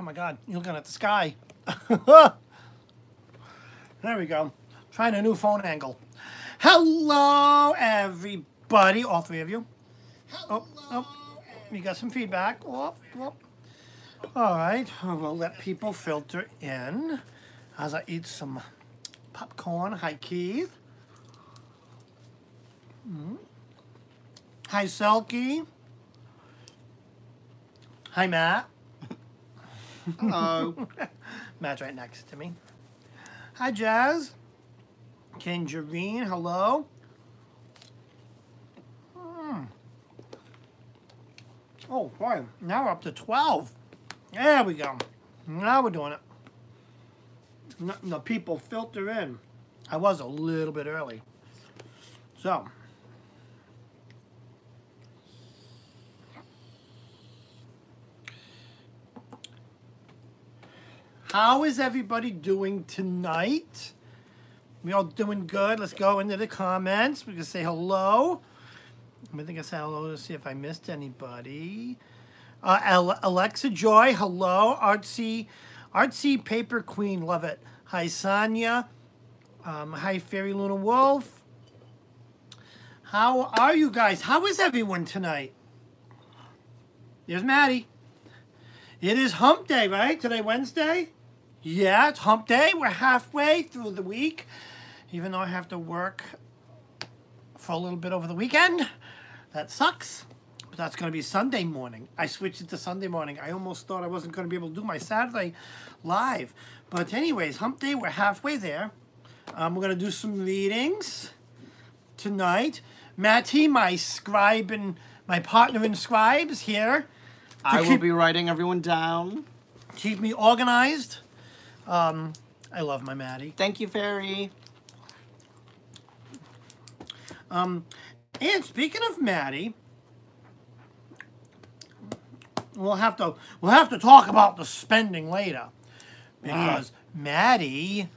my God, you're looking at the sky. There we go. Trying a new phone angle. Hello, everybody. All three of you. Oh, you got some feedback. Oh. All right, we'll let people filter in as I eat some popcorn. Hi, Keith. Hi, Selkie. Hi, Matt. Hello. Matt's right next to me. Hi, Jazz. Tangerine, hello. Oh, boy. Now we're up to 12. There we go. Now we're doing it. The people filter in. I was a little bit early. So. How is everybody doing tonight? We all doing good? Let's go into the comments. We can say hello. I think I said hello to see if I missed anybody. Alexa Joy, hello. Artsy Paper Queen, love it. Hi, Sonia. Hi, Fairy Luna Wolf. How are you guys? How is everyone tonight? There's Maddie. It is hump day, right? Today, Wednesday? Yeah, it's hump day. We're halfway through the week, even though I have to work for a little bit over the weekend. That sucks, but that's going to be Sunday morning. I switched it to Sunday morning. I almost thought I wasn't going to be able to do my Saturday live. But anyways, hump day, we're halfway there. We're going to do some readings tonight. Matty, my scribe and my partner in scribes here. I will be writing everyone down. Keep me organized. I love my Maddie. Thank you, Fairy. And speaking of Maddie, we'll have to talk about the spending later, because Maddie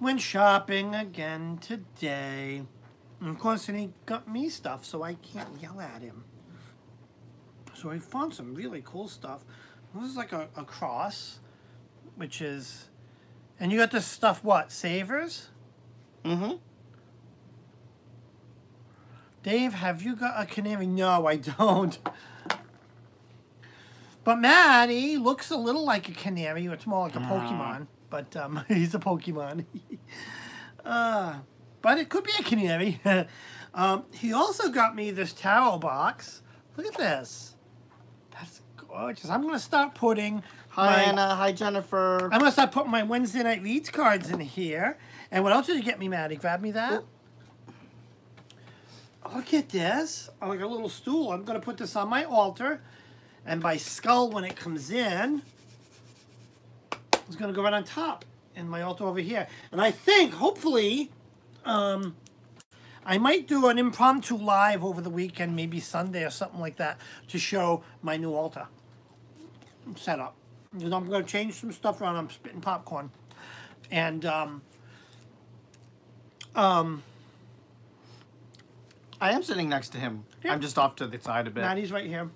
went shopping again today. And of course, he got me stuff, so I can't yell at him. So I found some really cool stuff. This is like a cross, which is, and you got this stuff, what, Savers? Mm-hmm. Dave, have you got a canary? No, I don't. But Maddie looks a little like a canary. It's more like a Pokemon, but he's a Pokemon. But it could be a canary. He also got me this tarot box. Look at this. That's gorgeous. I'm going to start putting Hi, Anna. Hi, Jennifer. I'm going to start putting my Wednesday night reads cards in here. And what else did you get me, Maddie? Grab me that. Look at this. Like a little stool. I'm going to put this on my altar. And my skull, when it comes in, is going to go right on top in my altar over here. And I think, hopefully, I might do an impromptu live over the weekend, maybe Sunday or something like that, to show my new altar setup. You know, I'm going to change some stuff around. I'm spitting popcorn. And, I am sitting next to him. Yeah. I'm just off to the side a bit. Maddie's right here.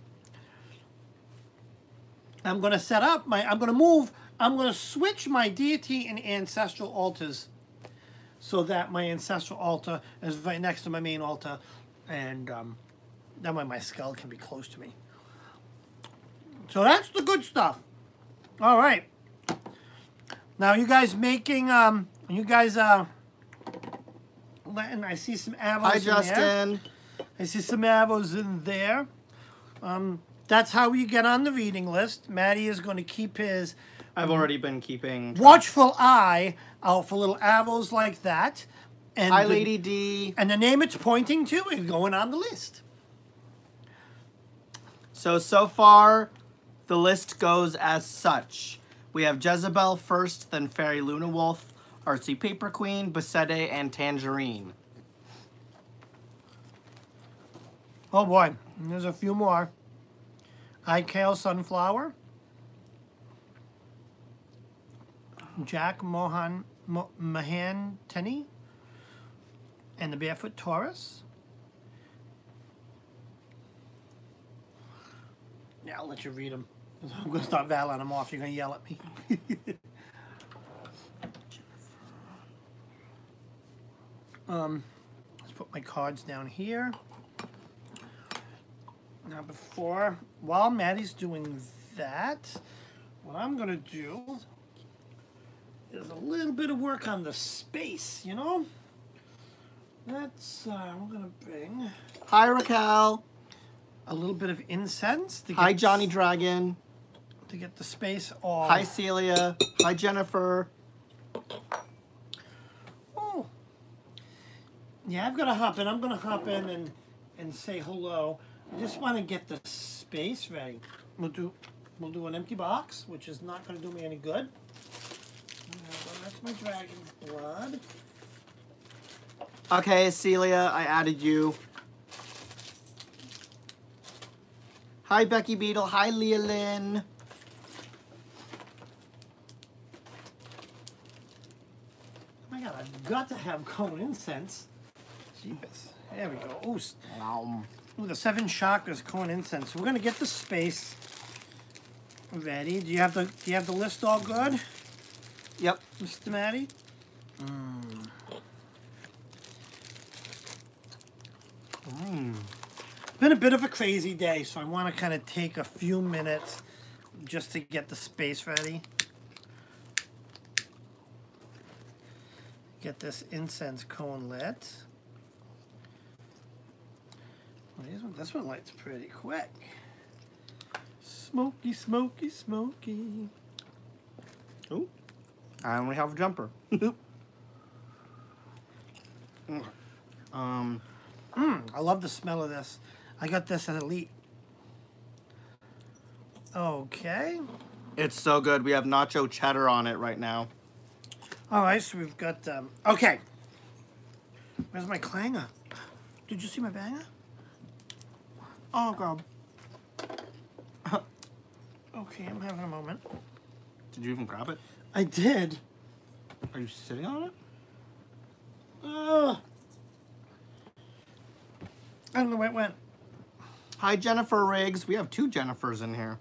I'm going to set up I'm going to switch my deity and ancestral altars so that my ancestral altar is right next to my main altar, and that way my skull can be close to me. So that's the good stuff. All right. Now you guys making, I see some arrows Hi, Justin. there. I see some arrows in there. That's how you get on the reading list. Maddie is going to keep his I've already been keeping watchful eye out for little arrows like that. And Hi, Lady D. And the name it's pointing to is going on the list. So far, the list goes as such. We have Jezebel first, then Fairy Luna Wolf, Artsy Paper Queen, Basette, and Tangerine. Oh boy, there's a few more. Kale Sunflower. Jack Mahantani. And the Barefoot Taurus. Yeah, I'll let you read them. I'm gonna start valing them off. You're gonna yell at me. Let's put my cards down here. Now while Maddie's doing that, what I'm gonna do is a little bit of work on the space, you know? That's, I'm gonna bring Hi, Raquel. a little bit of incense. Hi, Johnny Dragon. To get the space all... Hi, Celia. Hi, Jennifer. Oh. Yeah, I've got to hop in. I'm going to hop in and say hello. I just want to get the space ready. We'll do an empty box, which is not going to do me any good. That's my dragon's blood. Okay, Celia, I added you. Hi, Becky Beetle. Hi, Leah Lynn. Oh my God, I've got to have cone incense. Jeepers. There we go. Ooh, the 7 chakras cone incense. So we're gonna get the space ready. Do you have the list all good? Yep. Mr. Matty? Been a bit of a crazy day, so I want to kind of take a few minutes just to get the space ready. Get this incense cone lit. Well, this one lights pretty quick. Smoky, smoky, smoky. Oh, I only have a jumper. I love the smell of this. I got this at Elite. Okay. It's so good. We have nacho cheddar on it right now. All right, so we've got, okay. Where's my clanger? Did you see my banger? Oh, God. Okay, I'm having a moment. Did you even grab it? I did. Are you sitting on it? I don't know where it went. Hi, Jennifer Riggs. We have 2 Jennifers in here.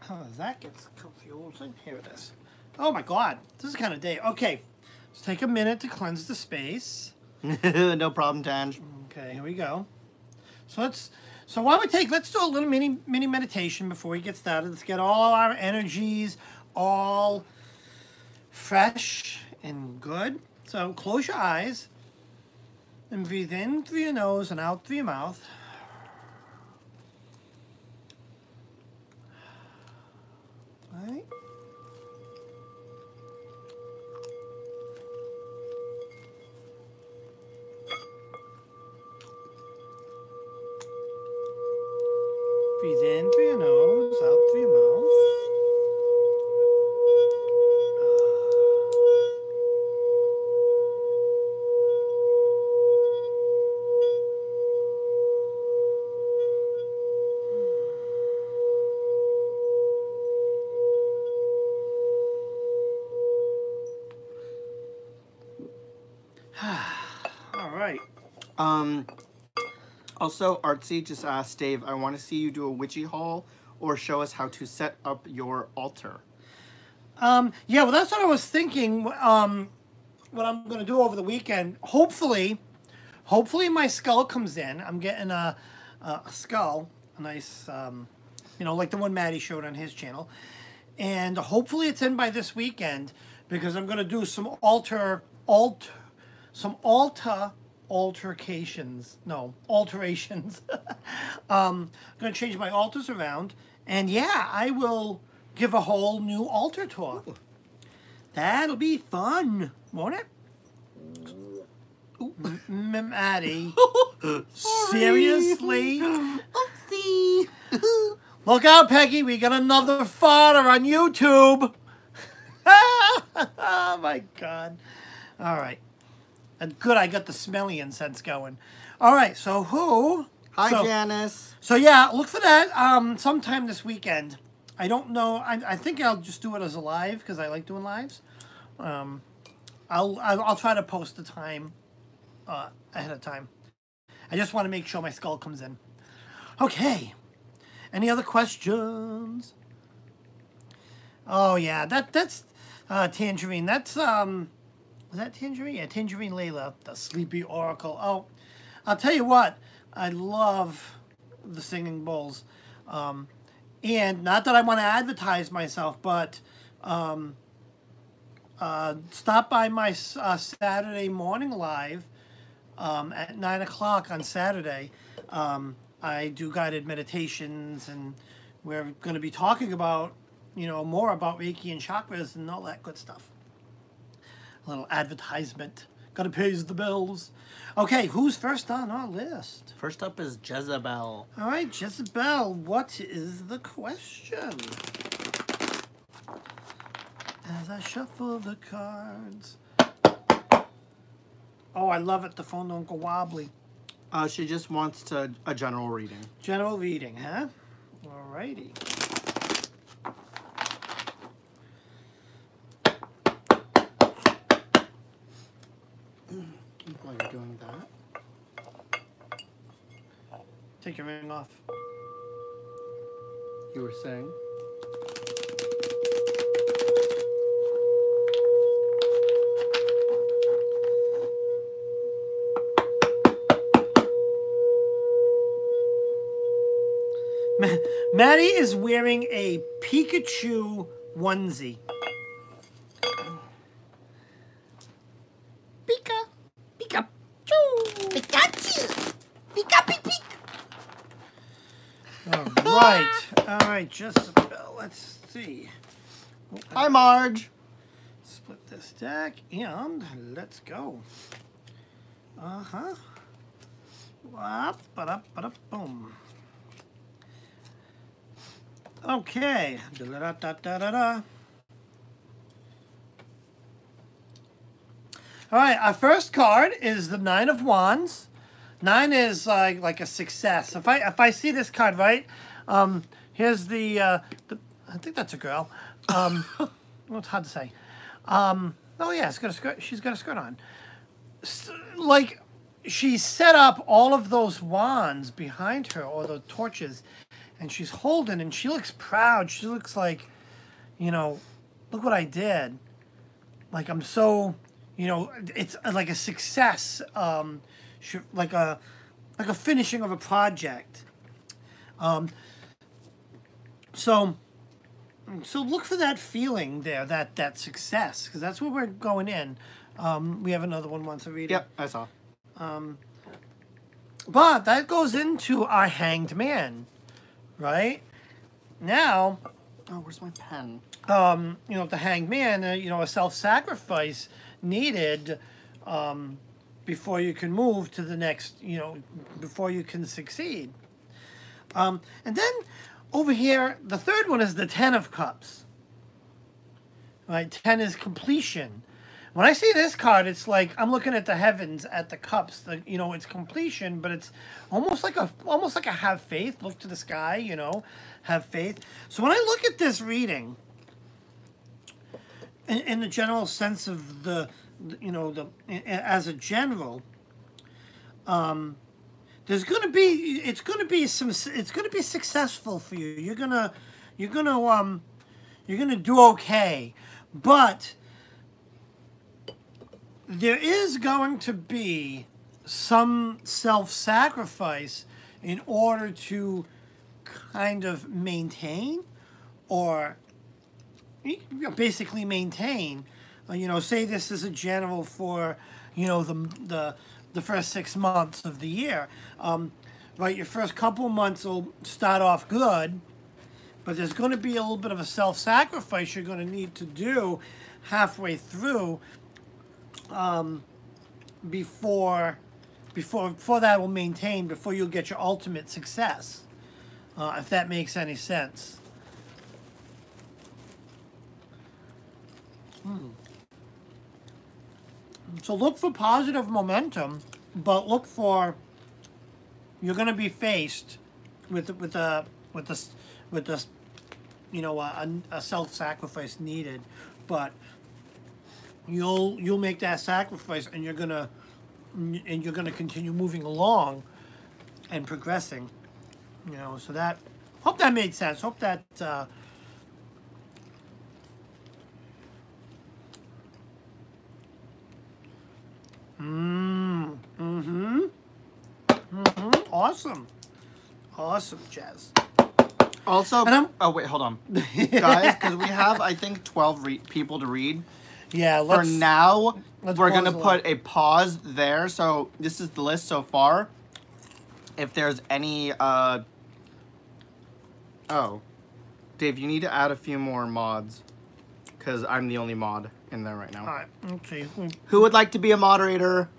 Oh, that gets confusing. Here it is. Oh my God, this is kind of day. Okay, let's take a minute to cleanse the space. No problem, Tanj. Okay, here we go. Let's do a little mini meditation before we get started. Let's get all our energies all fresh and good. So close your eyes and breathe in through your nose and out through your mouth. All right. Breathe in through your nose, out through your mouth. All right. Also, Artsy just asked Dave, I want to see you do a witchy haul or show us how to set up your altar. Yeah, well, that's what I was thinking. What I'm going to do over the weekend. Hopefully my skull comes in. I'm getting a skull, a nice, like the one Maddie showed on his channel. And hopefully it's in by this weekend because I'm going to do some alterations. I'm going to change my altars around. And yeah, I will give a whole new altar tour. That'll be fun, won't it? Maddie. Seriously? Oopsie. Look out, Peggy. We got another fodder on YouTube. Oh, my God. All right. And good, I got the smelly incense going. All right, so who? Hi, Janice. So, yeah, look for that sometime this weekend. I don't know. I think I'll just do it as a live because I like doing lives. I'll try to post the time ahead of time. I just want to make sure my skull comes in. Okay. Any other questions? Oh yeah, that's Tangerine. That's is that Tangerine? Yeah, Tangerine Layla, the Sleepy Oracle. Oh, I'll tell you what, I love the Singing Bowls. And not that I want to advertise myself, but stop by my Saturday morning live at 9 o'clock on Saturday. I do guided meditations, and we're going to be talking about, more about Reiki and chakras and all that good stuff. A little advertisement. Got to pay the bills. Okay, who's first on our list? First up is Jezebel. All right, Jezebel, what is the question? As I shuffle the cards. Oh, I love it. The phone don't go wobbly. She just wants a general reading. General reading, huh? All righty. While you're doing that, Take your ring off. you were saying? Maddie is wearing a Pikachu onesie. Pika. Pikachu. Pikachu. Pika, peek, peek. All right, Jezebel, let's see. Hi, Marge. Split this deck and let's go. Uh-huh. Boom. Okay. Da-da-da-da-da-da. All right, our first card is the Nine of Wands. 9 is like a success. If I see this card right, here's the I think that's a girl. Well, it's hard to say. Oh yeah, it's got a skirt. She's got a skirt on. Like she set up all of those wands behind her, or the torches, and she's holding, and she looks proud. She looks like, look what I did. Like I'm so, it's like a success. Like a finishing of a project. So look for that feeling there, that success, because that's where we're going in. We have another one wants to read it. Yep, I saw. But that goes into our Hanged Man, right? Now, oh, where's my pen? The Hanged Man, a self-sacrifice needed before you can move to the next, before you can succeed. And then over here, the third one is the Ten of Cups. Right? 10 is completion. When I see this card, it's like I'm looking at the heavens, at the cups. It's completion, but it's almost like a have faith. Look to the sky, have faith. So when I look at this reading, in the general sense of as a general, it's going to be successful for you. You're gonna do okay, but there is going to be some self-sacrifice in order to kind of maintain, or basically maintain. Say this is a general for the first 6 months of the year. Right, your first couple months will start off good, but there's going to be a little bit of a self-sacrifice you're going to need to do halfway through, before that will maintain, before you'll get your ultimate success, if that makes any sense. So look for positive momentum, but look for, you're going to be faced with a self-sacrifice needed, but you'll make that sacrifice, and you're gonna continue moving along and progressing. So that, hope that made sense. Hope that Awesome. Awesome, Jazz. Also, And I'm- oh wait, hold on, guys, because we have I think 12 people to read. Yeah, For now, let's we're pause gonna a put a pause there. So this is the list so far. If there's any, oh, Dave, you need to add a few more mods, because I'm the only mod in there right now. All right, okay. Who would like to be a moderator?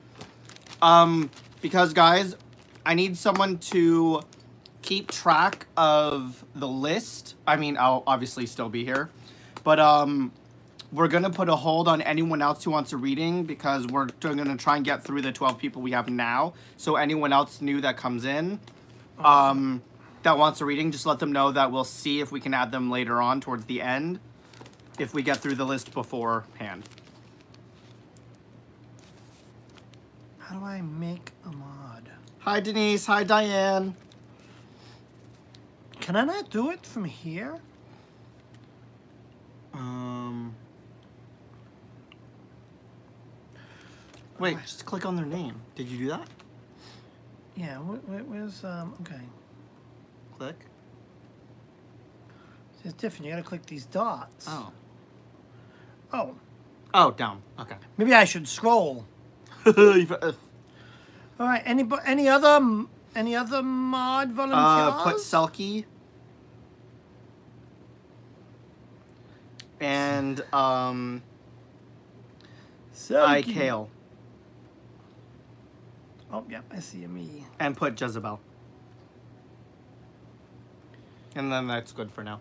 Because guys, I need someone to keep track of the list. I mean, I'll obviously still be here, but we're gonna put a hold on anyone else who wants a reading because we're gonna try and get through the 12 people we have now. So anyone else new that comes in, that wants a reading, just let them know that we'll see if we can add them later on towards the end, if we get through the list beforehand. How do I make a mod? Hi Denise, hi Diane. Can I not do it from here? Wait, just click on their name. Did you do that? Yeah, where's, okay. Click. It's different, you gotta click these dots. Oh. Oh, Oh, down. Okay. maybe I should scroll. All right, any other mod volunteers? Put Selkie. And, I Selkie. Kale. Oh, yeah, I see a me. And put Jezebel. And then that's good for now.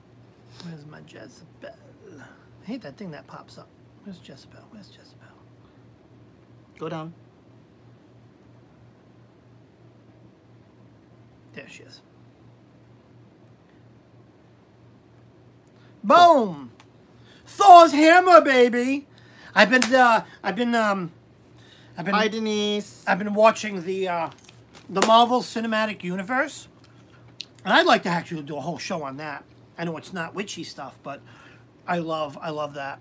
Where's my Jezebel? I hate that thing that pops up. Where's Jezebel? Where's Jezebel? Go down. There she is. Boom! Thor's hammer, baby. I've been Hi, Denise. I've been watching the Marvel Cinematic Universe, and I'd like to actually do a whole show on that. I know it's not witchy stuff, but I love that.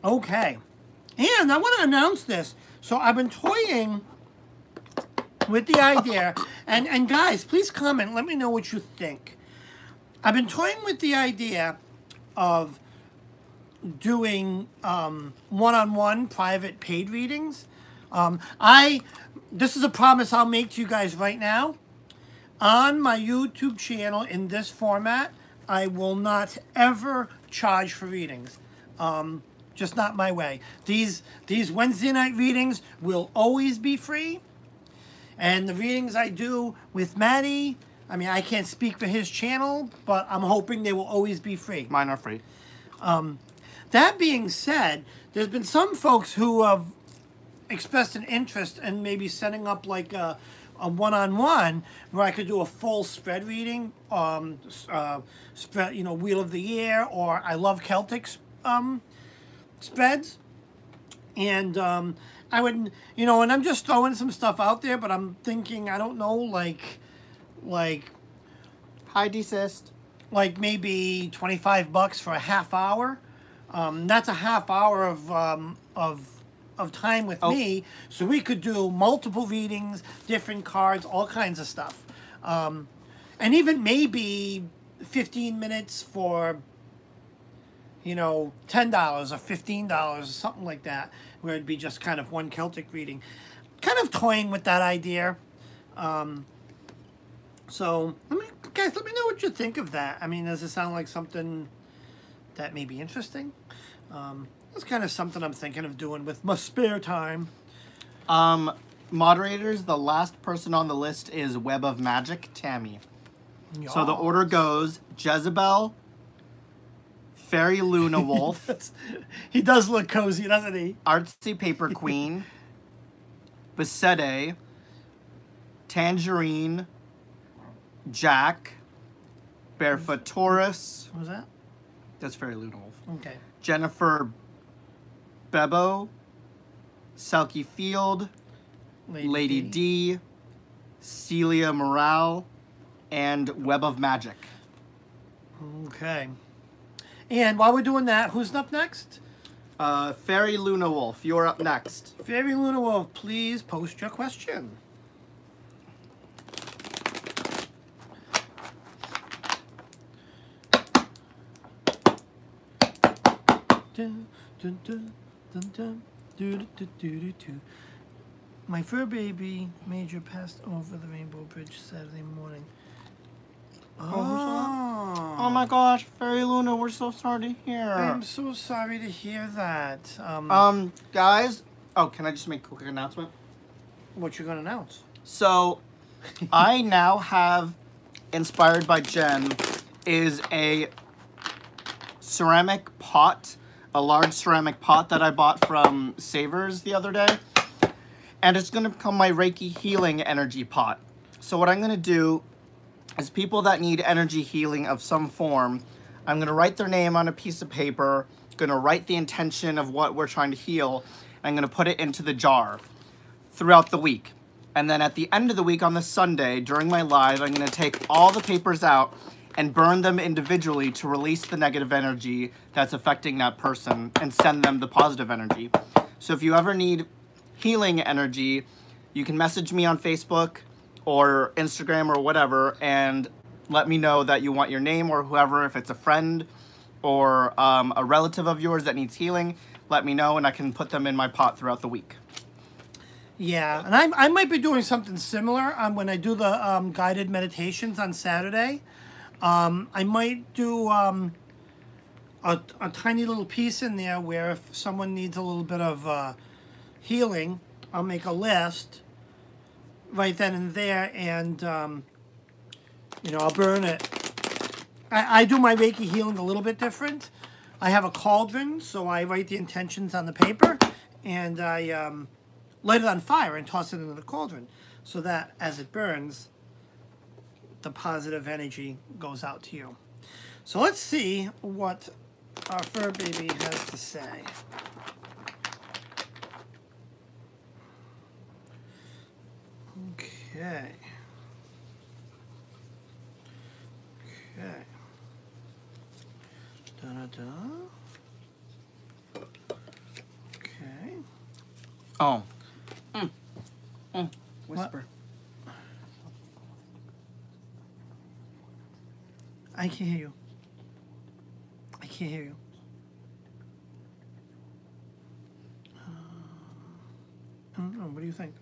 Okay, and I want to announce this. So I've been toying with the idea, and guys, please comment. Let me know what you think. I've been toying with the idea of doing one-on-one private paid readings. This is a promise I'll make to you guys right now. On my YouTube channel in this format, I will not ever charge for readings. Just not my way. These Wednesday night readings will always be free. And the readings I do with Maddie, I mean, I can't speak for his channel, but I'm hoping they will always be free. Mine are free. That being said, there's been some folks who have expressed an interest in maybe setting up like a one-on-one where I could do a full spread reading, spread, Wheel of the Year, or I Love Celtics spreads. And I would, and I'm just throwing some stuff out there, but I'm thinking, I don't know, like Hi, Desist. like maybe $25 for a half hour. That's a half hour of time with me, so we could do multiple readings, different cards, all kinds of stuff, and even maybe 15 minutes for $10 or $15 or something like that, where it'd be just kind of one Celtic reading. Kind of toying with that idea. So guys, let me know what you think of that. I mean, does it sound like something that may be interesting? That's kind of something I'm thinking of doing with my spare time. Moderators, the last person on the list is Web of Magic, Tammy. Yes. So the order goes Jezebel, Fairy Luna Wolf, He does look cozy, doesn't he? Artsy Paper Queen, Besede, Tangerine, Jack, Barefoot Taurus. What was that? That's Fairy Luna Wolf. Okay. Jennifer Bebo, Selkie Field, Lady D, Celia Morale, and Web of Magic. Okay. And while we're doing that, who's up next? Fairy Luna Wolf, you're up next. Fairy Luna Wolf, please post your question. dun, dun, dun, dun, dun, doo, doo, doo, doo, doo, doo. My fur baby Major passed over the Rainbow Bridge Saturday morning. Oh my gosh, Fairy Luna, we're so sorry to hear. I'm so sorry to hear that. Guys, oh, can I just make a quick announcement? What you gonna announce? So, I now have, inspired by Jen, is a ceramic pot, a large ceramic pot that I bought from Savers the other day. And it's going to become my Reiki healing energy pot. So what I'm going to do is people that need energy healing of some form, I'm going to write their name on a piece of paper, going to write the intention of what we're trying to heal, and I'm going to put it into the jar throughout the week. And then at the end of the week on the Sunday, during my live, I'm going to take all the papers out and burn them individually to release the negative energy that's affecting that person and send them the positive energy. So if you ever need healing energy, you can message me on Facebook or Instagram or whatever and let me know that you want your name or whoever, if it's a friend or a relative of yours that needs healing, let me know and I can put them in my pot throughout the week. Yeah, and I might be doing something similar when I do the guided meditations on Saturday. I might do a tiny little piece in there where if someone needs a little bit of healing, I'll make a list right then and there, and you know, I'll burn it. I do my Reiki healing a little bit different. I have a cauldron, so I write the intentions on the paper, and I light it on fire and toss it into the cauldron, so that as it burns, the positive energy goes out to you. So let's see what our fur baby has to say. Okay. Okay. Da-da-da. Okay. Oh. Whisper. What? I can't hear you. I can't hear you. I don't know. What do you think?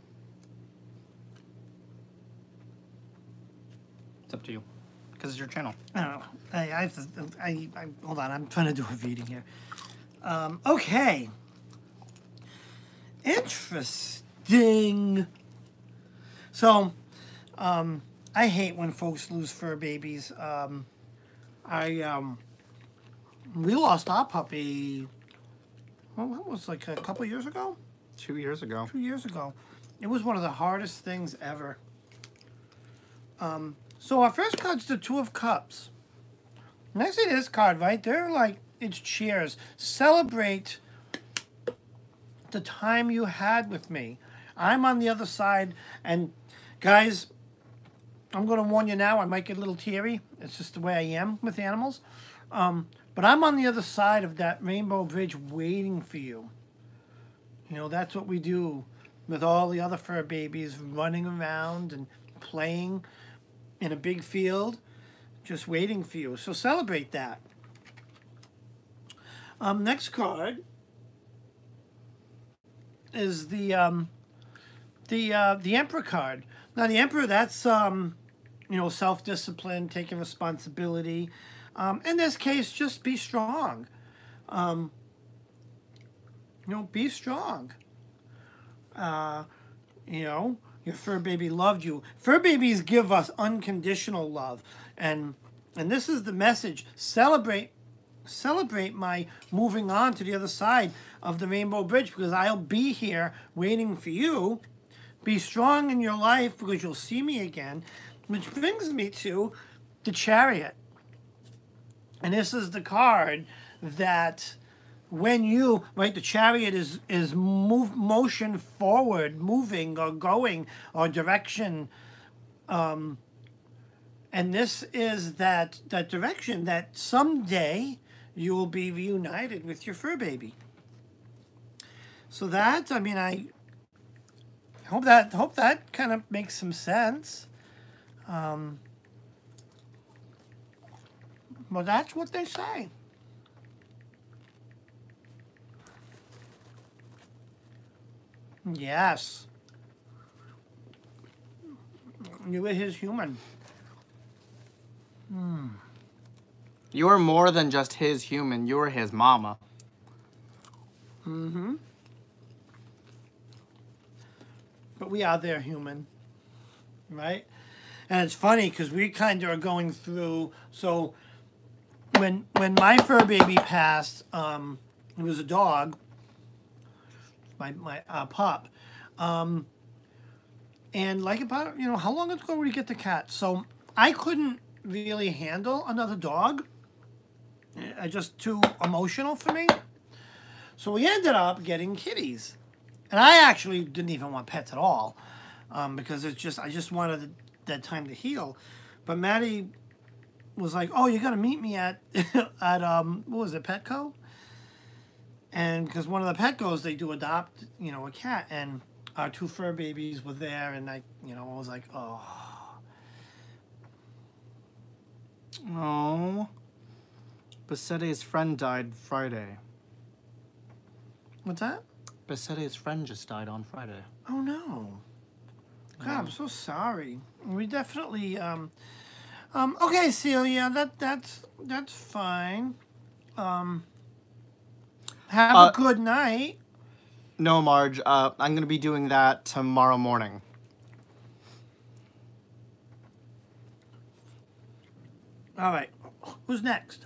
It's up to you. Because it's your channel. I don't know. I have to, hold on. I'm trying to do a reading here. Okay. Interesting. So, I hate when folks lose fur babies. We lost our puppy, well, that was like a couple years ago? 2 years ago. 2 years ago. It was one of the hardest things ever. So our first card's the Two of Cups. And I see this card, right? They're like, it's cheers. Celebrate the time you had with me. I'm on the other side, and guys, I'm going to warn you now, I might get a little teary. It's just the way I am with animals. But I'm on the other side of that rainbow bridge waiting for you. You know, that's what we do with all the other fur babies running around and playing in a big field, just waiting for you. So celebrate that. Next card is the Emperor card. Now the Emperor, that's you know, self-discipline, taking responsibility. In this case, just be strong. You know, be strong. You know, your fur baby loved you. Fur babies give us unconditional love, and this is the message: celebrate my moving on to the other side of the rainbow bridge, because I'll be here waiting for you. Be strong in your life, because you'll see me again. Which brings me to the Chariot. And this is the card that when you, right, the Chariot is motion forward, moving or going or direction. And this is that direction that someday you will be reunited with your fur baby. So that, I mean, I hope that kind of makes some sense. Well, that's what they say. Yes. You were his human. You were more than just his human. You were his mama. Mm-hmm. But we are their human. Right? And it's funny because we kind of are going through. So when my fur baby passed, it was a dog, my pup, and like about how long ago did we get the cat? So I couldn't really handle another dog. I just too emotional for me. So we ended up getting kitties, and I actually didn't even want pets at all, because I just wanted that time to heal. But Maddie was like, "Oh, you got to meet me at what was it, Petco?" And because one of the Petcos they do adopt a cat, and our 2 fur babies were there, and I was like, "Oh." Oh. Basete's friend died Friday. What's that? Basete's friend just died on Friday. Oh no. God, I'm so sorry. We definitely okay, Celia, that's fine. Have a good night. No, Marge. I'm gonna be doing that tomorrow morning. All right. Who's next?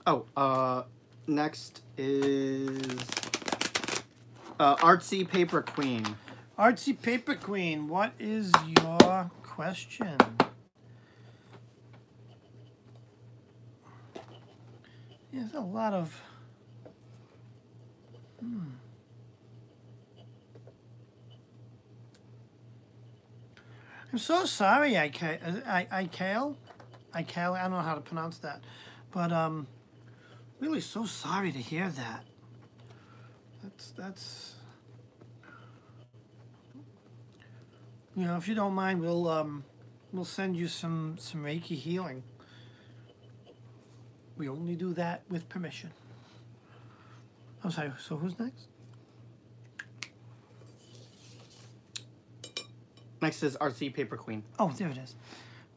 Oh, next is Artsy Paper Queen. Artsy Paper Queen, what is your question? There's a lot of... I'm so sorry, Ikale. I don't know how to pronounce that. But, really so sorry to hear that. That's... if you don't mind, we'll send you some Reiki healing. We only do that with permission. I'm sorry, so who's next? Next is Artsy Paper Queen. Oh, there it is.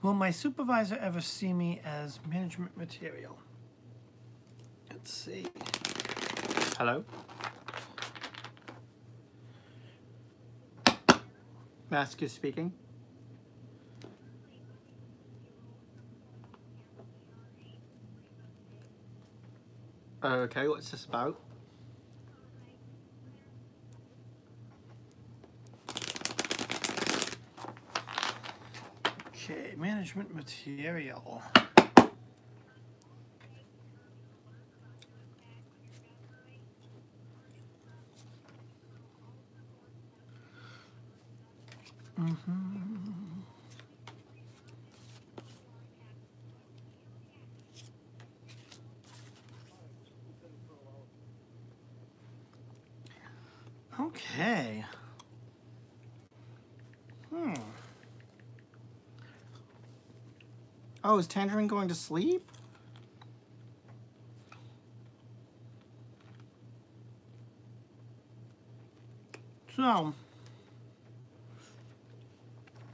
Will my supervisor ever see me as management material? Let's see. Hello? Mask is speaking. Okay, what's this about? Okay, management material. Okay. Oh, is Tangerine going to sleep? So,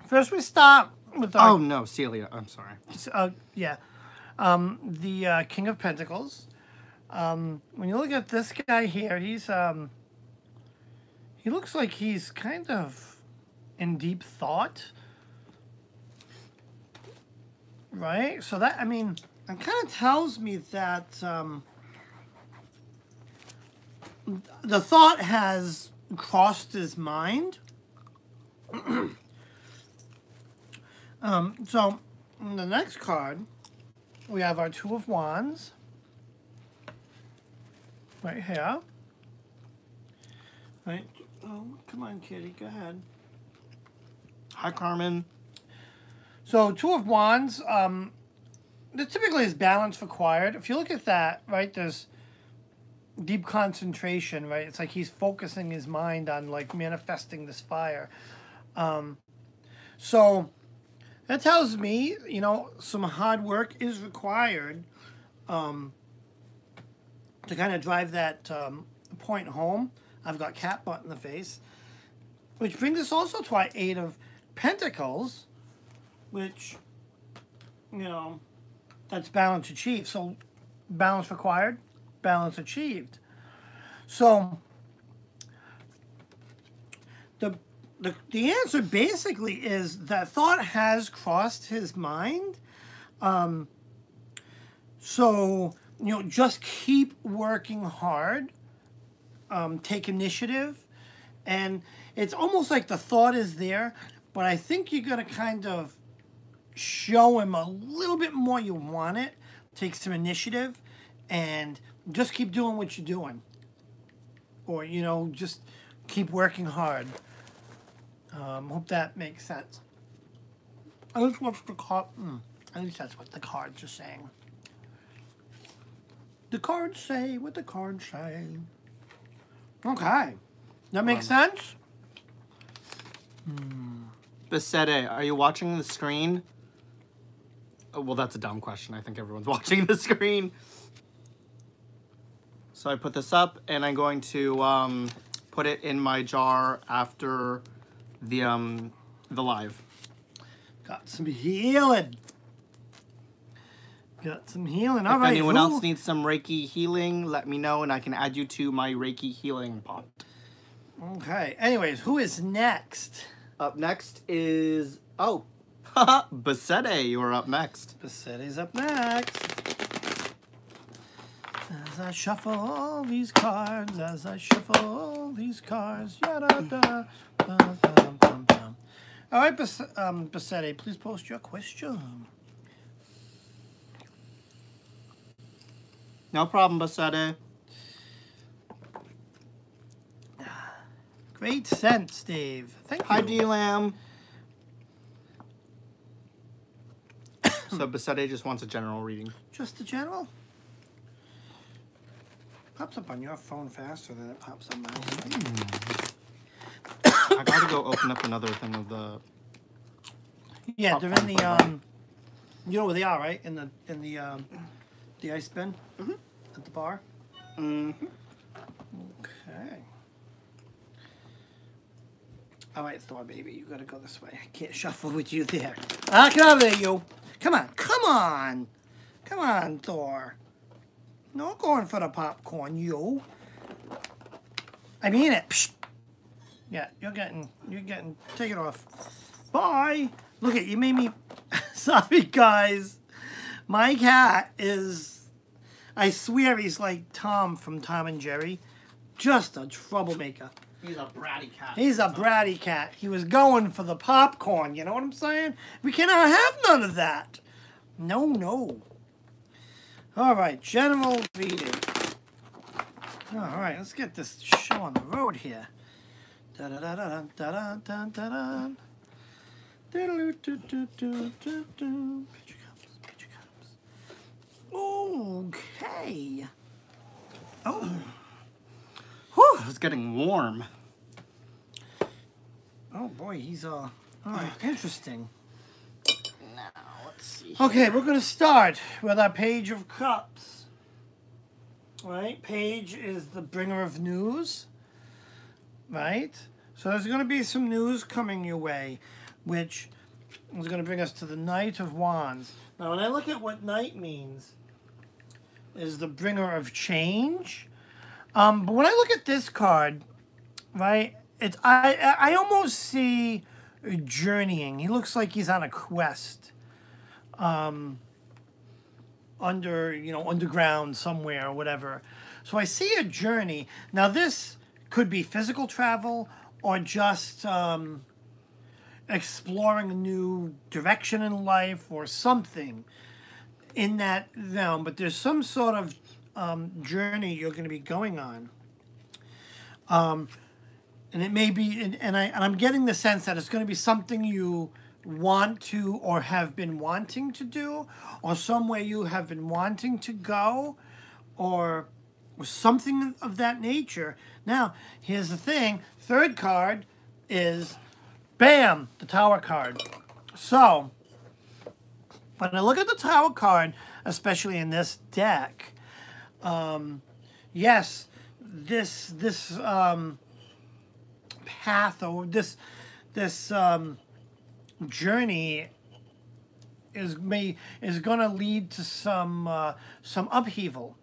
first we start with our... Oh, no, Celia. I'm sorry. Yeah. The King of Pentacles. When you look at this guy here, he's... he looks like he's kind of in deep thought. Right? So that, it kind of tells me that the thought has crossed his mind. So, in the next card, we have our 2 of Wands. Right here. Right. Oh, come on, kitty. Go ahead. Hi, Carmen. So, 2 of Wands, there typically is balance required. If you look at that, right, there's deep concentration, right? It's like he's focusing his mind on, like, manifesting this fire. So, that tells me, some hard work is required to kind of drive that point home. I've got cat butt in the face. Which brings us also to our 8 of Pentacles, which, you know, that's balance achieved. So balance required, balance achieved. So the answer basically is that thought has crossed his mind. So, you know, just keep working hard. Take initiative. And it's almost like the thought is there, but I think you got to kind of show him a little bit more you want it. Take some initiative and just keep doing what you're doing. Or, you know, just keep working hard. Hope that makes sense. At least what's the card? At least that's what the cards are saying. The cards say what the cards say. Okay. That makes sense? Besede, are you watching the screen? Oh, well, that's a dumb question. I think everyone's watching the screen. So I put this up, and I'm going to put it in my jar after the live. Got some healing. Got some healing. All if right. anyone else needs some Reiki healing, let me know, and I can add you to my Reiki healing pot. Okay. Anyways, who is next? Up next is... Oh, Besede, you're up next. Besede's up next. As I shuffle all these cards, as I shuffle all these cards, yada da. All right, Besede, please post your question. No problem, Besede. Great sense, Dave. Thank you. Hi, D-Lam. So Besede just wants a general reading. Just the general? Pops up on your phone faster than it pops on mine. I gotta go open up another thing of the... Yeah, they're in the, you know where they are, right? In the ice bin? Mm-hmm. At the bar? Mm-hmm. Okay. All right, Thor, baby, you gotta go this way. I can't shuffle with you there. Ah, get out of there, you. Come on, come on. Come on, Thor. No going for the popcorn, you. I mean it. Psh. Yeah, you're getting, take it off. Bye. Look at, you made me, sorry, guys. My cat is, I swear he's like Tom from Tom and Jerry. Just a troublemaker. He's a bratty cat. He's a bratty cat. He was going for the popcorn, you know what I'm saying? We cannot have none of that. No, no. All right, general reading. All right, let's get this show on the road here. Da-da-da-da-da-da-da-da-da. Picture comes. Okay. Oh. Whew, it's getting warm. Oh boy, he's all right, interesting. Now, let's see. Okay, we're gonna start with our Page of Cups. Right? Page is the bringer of news. Right? So there's gonna be some news coming your way, which is gonna bring us to the Knight of Wands. Now when I look at what Knight means, is the bringer of change. But when I look at this card, right, it's I almost see journeying. He looks like he's on a quest, underground somewhere or whatever. So I see a journey. Now this could be physical travel or just exploring a new direction in life or something in that realm. But there's some sort of journey you're going to be going on, and it may be, and I'm getting the sense that it's going to be something you want to or have been wanting to do, or somewhere you have been wanting to go, or something of that nature. Now, here's the thing: third card is, bam, the Tower card. So, when I look at the Tower card, especially in this deck. Yes, this path, or this journey is going to lead to some upheaval.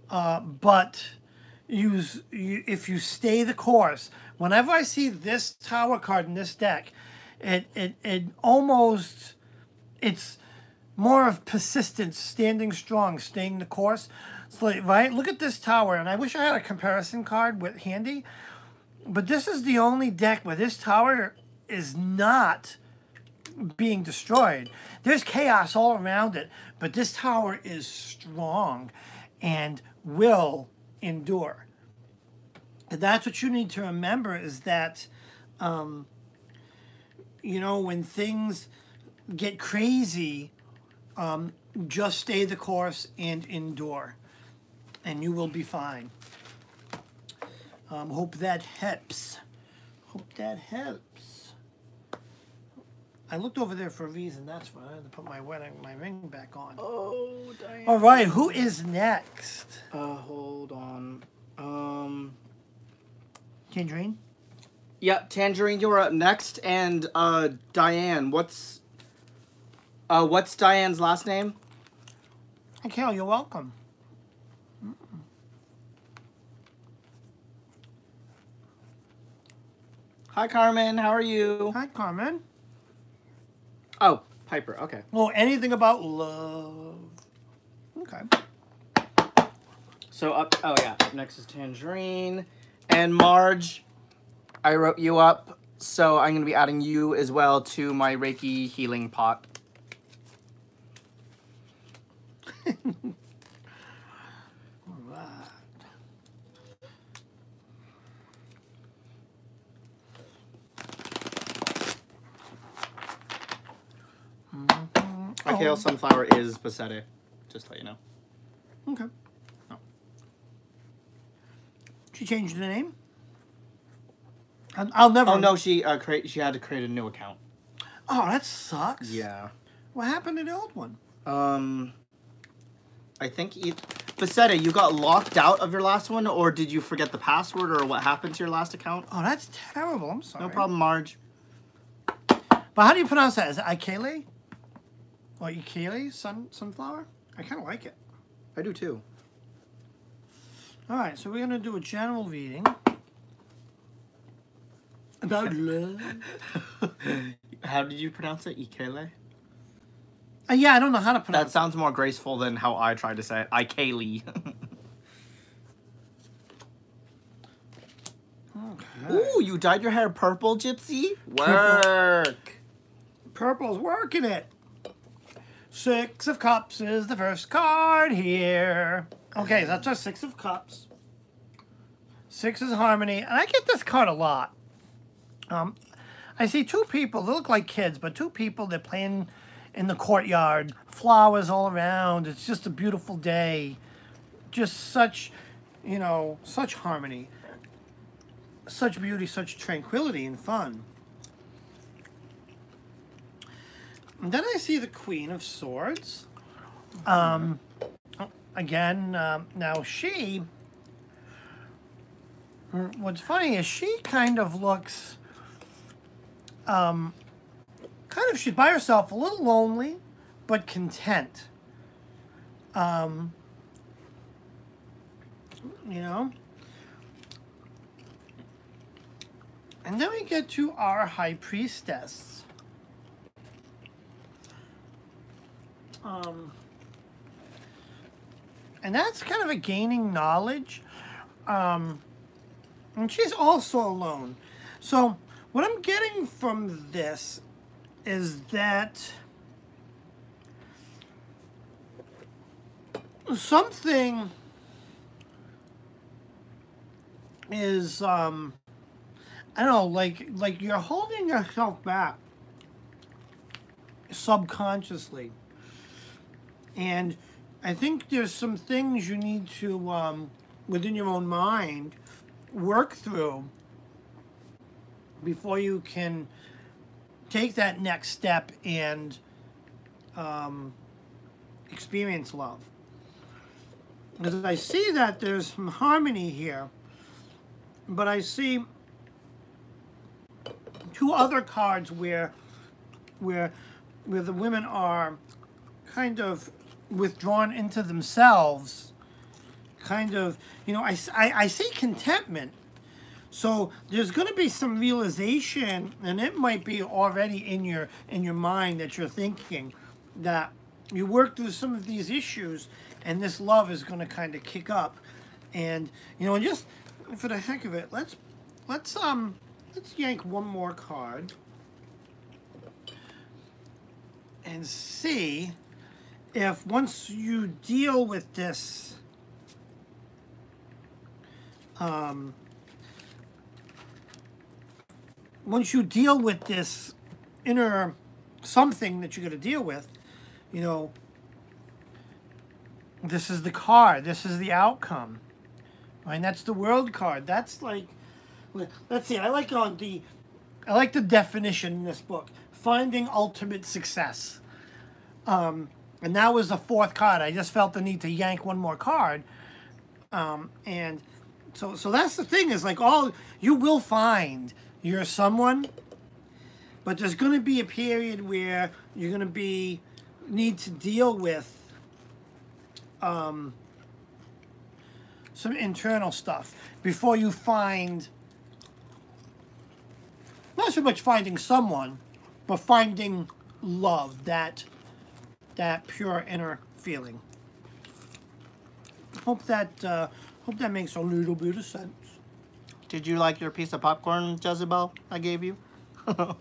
But if you stay the course, whenever I see this tower card in this deck, it almost, it's more of persistence, standing strong, staying the course. So, like, right, look at this tower, and I wish I had a comparison card with handy, but this is the only deck where this tower is not being destroyed. There's chaos all around it, but this tower is strong and will endure. And that's what you need to remember, is that, you know, when things get crazy, just stay the course and endure, and you will be fine. Hope that helps. Hope that helps. I looked over there for a reason. That's why I had to put my ring back on. Oh, Diane. All right, who is next? Hold on. Tangerine? Yeah, Tangerine, you're up next. And, Diane, what's Diane's last name? Okay, you're welcome. Hi, Carmen. How are you? Hi, Carmen. Oh, Piper. Okay. Oh, anything about love. Okay. So up next is Tangerine. And Marge, I wrote you up, so I'm going to be adding you as well to my Reiki healing pot. Kale Sunflower is Basete, just to let you know. Okay. Oh. She changed the name? I'll never... Oh, no, she had to create a new account. Oh, that sucks. Yeah. What happened to the old one? I think... Basete, you got locked out of your last one, or did you forget the password, or what happened to your last account? Oh, that's terrible. I'm sorry. No problem, Marge. But how do you pronounce that? Is it Ikele? Or Ikele? Sunflower? I kind of like it. I do, too. All right, so we're going to do a general reading about love. How did you pronounce it? Ikele? Yeah, I don't know how to pronounce That sounds more graceful than how I tried to say it. Ikele. Okay. Ooh, you dyed your hair purple, Gypsy? Work. Purple's working it. Six of Cups is the first card here. Okay, that's our Six of Cups. Six is Harmony, and I get this card a lot. I see two people, they look like kids, but two people, they're playing in the courtyard, flowers all around. It's just a beautiful day. Just such, you know, such harmony. Such beauty, such tranquility and fun. And then I see the Queen of Swords. Again, now she... What's funny is she kind of looks... she's by herself, a little lonely, but content. You know? And then we get to our High Priestess. And that's kind of a gaining knowledge. And she's also alone. So what I'm getting from this is that something is, I don't know, like you're holding yourself back subconsciously. And I think there's some things you need to, within your own mind, work through before you can take that next step and experience love. Because I see that there's some harmony here, but I see two other cards where the women are kind of withdrawn into themselves, kind of, you know, I see contentment. So there's going to be some realization, and it might be already in your mind that you're thinking that you work through some of these issues, and this love is going to kind of kick up. And you know, and just for the heck of it, let's yank one more card and see if once you deal with this once you deal with this inner something that you're going to deal with, you know, this is the card, this is the outcome, right? And that's the World card. That's like, let's see, I like the definition in this book, finding ultimate success. And that was the fourth card. I just felt the need to yank one more card. And so that's the thing, is like, you will find you're someone, but there's going to be a period where you're going to need to deal with some internal stuff before you find, not so much finding someone, but finding love, that pure inner feeling. Hope that makes a little bit of sense. Did you like your piece of popcorn, Jezebel, I gave you? Okay.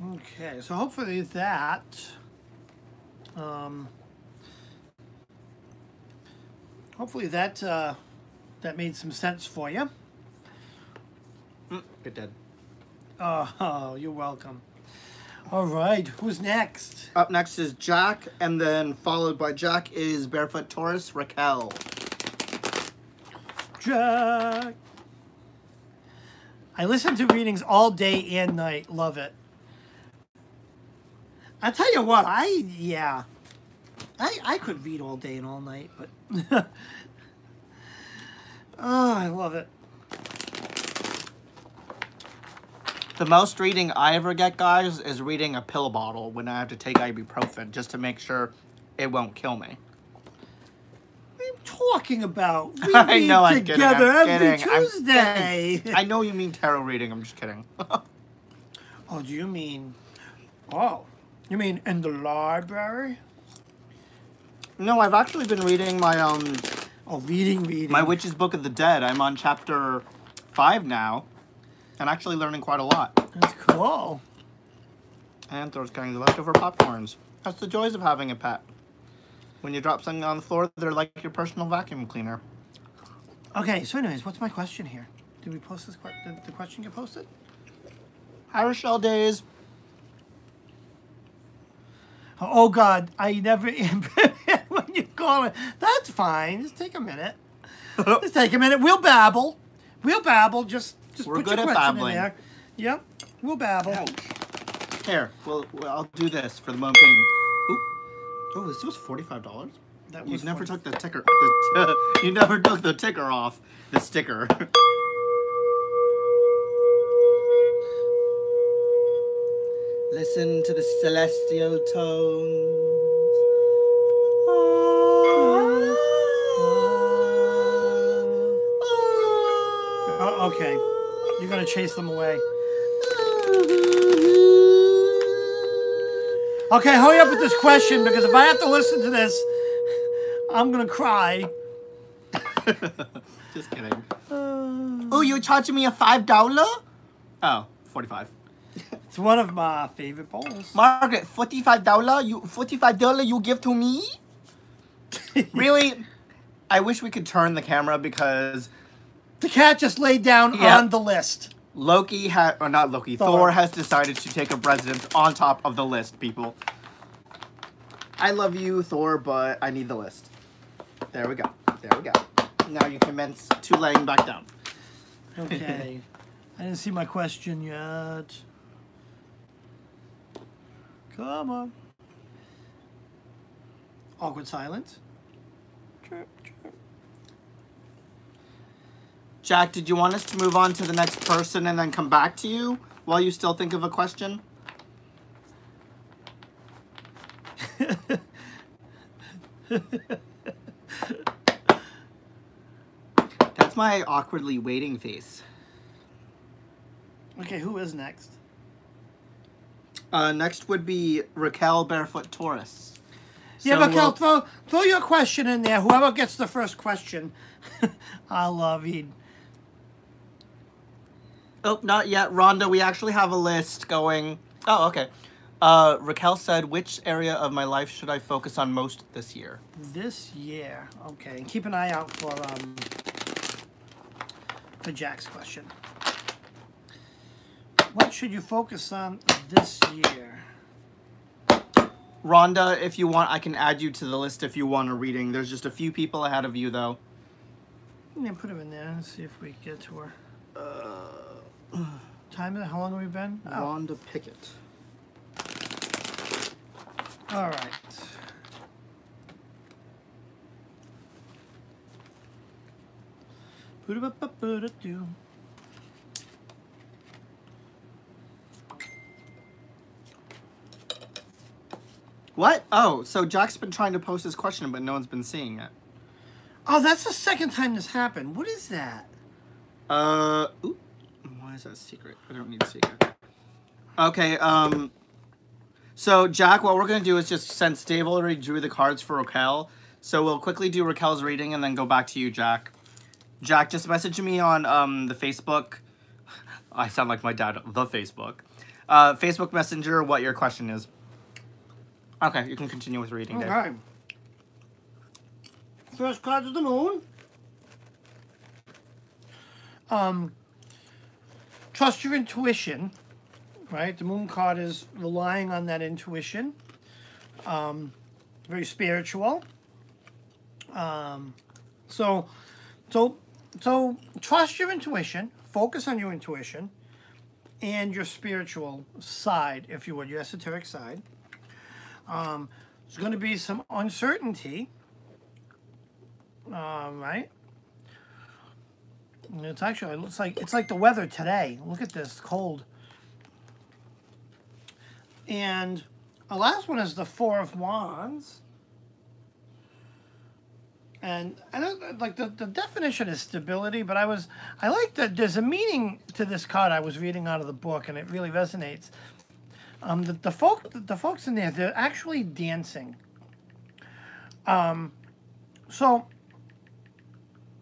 Okay, so hopefully that that made some sense for you. It did. Oh, you're welcome. All right, who's next? Up next is Jack, and then followed by Jack is Barefoot Taurus, Raquel. Jack. I listen to readings all day and night. Love it. I tell you what, I could read all day and all night, but oh, I love it. The most reading I ever get, guys, is reading a pill bottle when I have to take ibuprofen just to make sure it won't kill me. What are you talking about? We I read know, I'm together kidding. every Tuesday. I know you mean tarot reading. I'm just kidding. Oh, do you mean? Oh, you mean in the library? No, I've actually been reading my Oh, reading. my Witch's Book of the Dead. I'm on chapter 5 now, and actually learning quite a lot. That's cool. And Thor's getting the leftover popcorns. That's the joys of having a pet. When you drop something on the floor, they're like your personal vacuum cleaner. Okay, so anyways, what's my question here? Did we post this? Did the question get posted? Hi, Rochelle Days. Oh God, I never when you call it. That's fine. Just take a minute. Just take a minute. We'll babble. Just We're put good your at question babbling. in there. Yep. We'll babble. Here, I'll do this for the moment being. Oh, this was $45. That You was never fun. took the ticker. You never took the ticker off. The sticker. Listen to the celestial tones. Oh, okay. You're gonna chase them away. Okay, hurry up with this question, because if I have to listen to this, I'm gonna cry. Just kidding. Oh, you're charging me a $5? Oh, 45. It's one of my favorite bowls. Margaret, $45? $45 you give to me? Really? I wish we could turn the camera because The cat just laid down Yeah. on the list. Loki or not Loki, Thor has decided to take up residence on top of the list, people. I love you, Thor, but I need the list. There we go. There we go. Now you commence to laying back down. Okay. I didn't see my question yet. Come on. Awkward silence. Chirp, chirp. Jack, did you want us to move on to the next person and then come back to you while you still think of a question? That's my awkwardly waiting face. Okay, who is next? Next would be Raquel Barefoot Taurus. Yeah, So Raquel, throw your question in there. Whoever gets the first question, I'll read. Oh, not yet. Rhonda, we actually have a list going. Oh, okay. Raquel said, which area of my life should I focus on most this year? This year. Okay, and keep an eye out for Jack's question. What should you focus on this year? Rhonda, if you want, I can add you to the list if you want a reading. There's just a few people ahead of you, though. Yeah, put him in there and see if we get to her. Time? How long have we been? Oh. Rhonda Pickett. All right. Boo-da-ba-ba-boo-da-doo. What? Oh, so Jack's been trying to post his question, but no one's been seeing it. Oh, that's the second time this happened. What is that? Ooh. Why is that secret? I don't need to see it. Okay, so Jack, what we're gonna do is just, since Dave already drew the cards for Raquel, so we'll quickly do Raquel's reading and then go back to you, Jack. Jack, just message me on, the Facebook. I sound like my dad, the Facebook. Facebook Messenger, what your question is. Okay, you can continue with reading, Dave. Okay. First card is the moon. Trust your intuition, right? The moon card is relying on that intuition. Very spiritual. So trust your intuition. Focus on your intuition and your spiritual side, if you would, your esoteric side. There's going to be some uncertainty, right? It's actually, it's like the weather today. Look at this, cold. And the last one is the Four of Wands. And I don't like the definition is stability, but I like that there's a meaning to this card I was reading out of the book, and it really resonates. The folks in there, they're actually dancing. So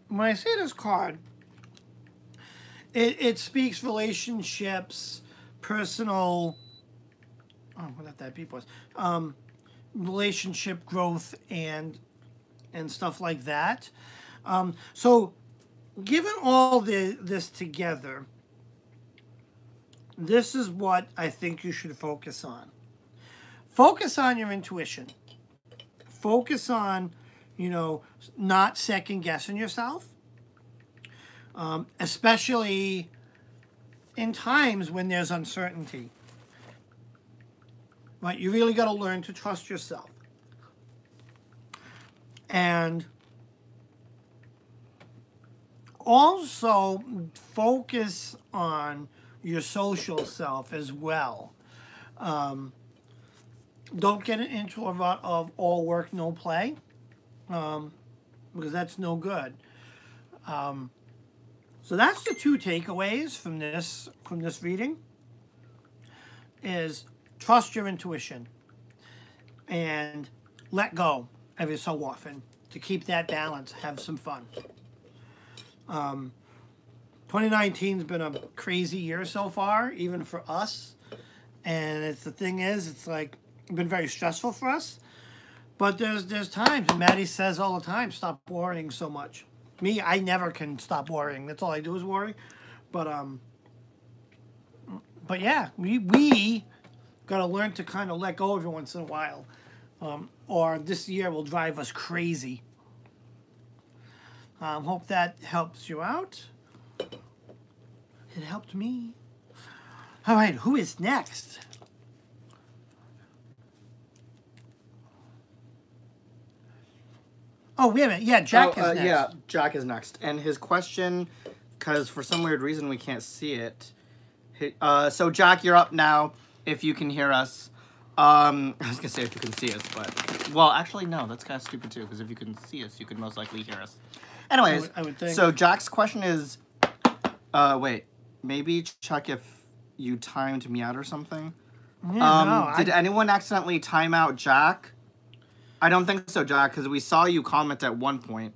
when I say this card, it speaks relationships, personal. Oh, what that beep was. Relationship growth and stuff like that. So given all this together, this is what I think you should focus on. Focus on your intuition. Focus on, not second guessing yourself. Especially in times when there's uncertainty. Right? You really got to learn to trust yourself. And also focus on your social self as well. Don't get into a rut of all work, no play, because that's no good. So that's the two takeaways from this reading. Is trust your intuition and let go every so often to keep that balance. Have some fun. 2019's been a crazy year so far, even for us. And the thing is, it's like been very stressful for us. But there's times, and Maddie says all the time, stop worrying so much. Me, I never can stop worrying. That's all I do is worry. But yeah, we gotta learn to kind of let go every once in a while, or this year will drive us crazy. Hope that helps you out. It helped me. All right, who is next? Oh, wait a minute. Yeah, Jack is next. Yeah, Jack is next. And his question, because for some weird reason we can't see it. So, Jack, you're up now, if you can hear us. I was going to say if you can see us, but... Well, actually, no, that's kind of stupid, too, because if you can see us, you could most likely hear us. Anyways, I would think. So Jack's question is... wait. Maybe check if you timed me out or something? Yeah, did anyone accidentally time out Jack? I don't think so, Jack, because we saw you comment at one point.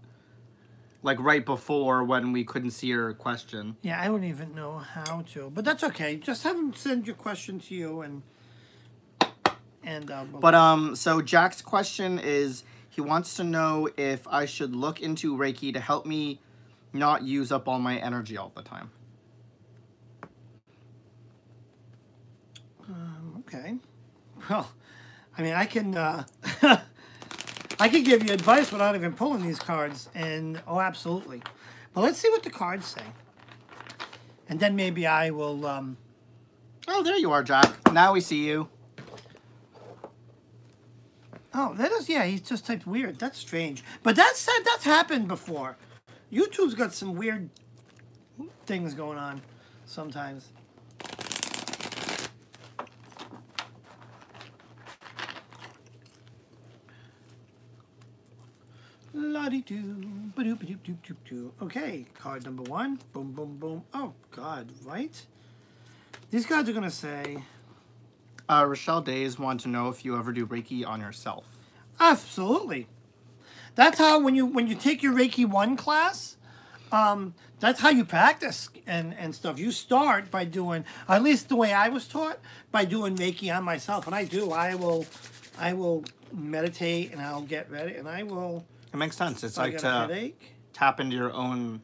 Like, right before when we couldn't see your question. Yeah, I don't even know how to. But that's okay. Just have him send your question to you and so Jack's question is, he wants to know if I should look into Reiki to help me not use up all my energy all the time. Okay. Well, I mean, I can I can give you advice without even pulling these cards, and oh, absolutely. But let's see what the cards say, and then maybe I will. Oh, there you are, Jack. Now we see you. Oh, that is, yeah. He just typed weird. That's strange, but that's happened before. YouTube's got some weird things going on sometimes. La-dee-doo, ba-doop-a-doop-doop-doop-doo. Okay, card number 1. Boom, boom, boom. Oh, God, right? These cards are going to say... Rochelle Days want to know if you ever do Reiki on yourself. Absolutely. That's how, when you take your Reiki 1 class, that's how you practice and stuff. You start by doing, at least the way I was taught, by doing Reiki on myself. And I do. I will meditate, and I'll get ready, and I will... It makes sense. It's like to tap into your own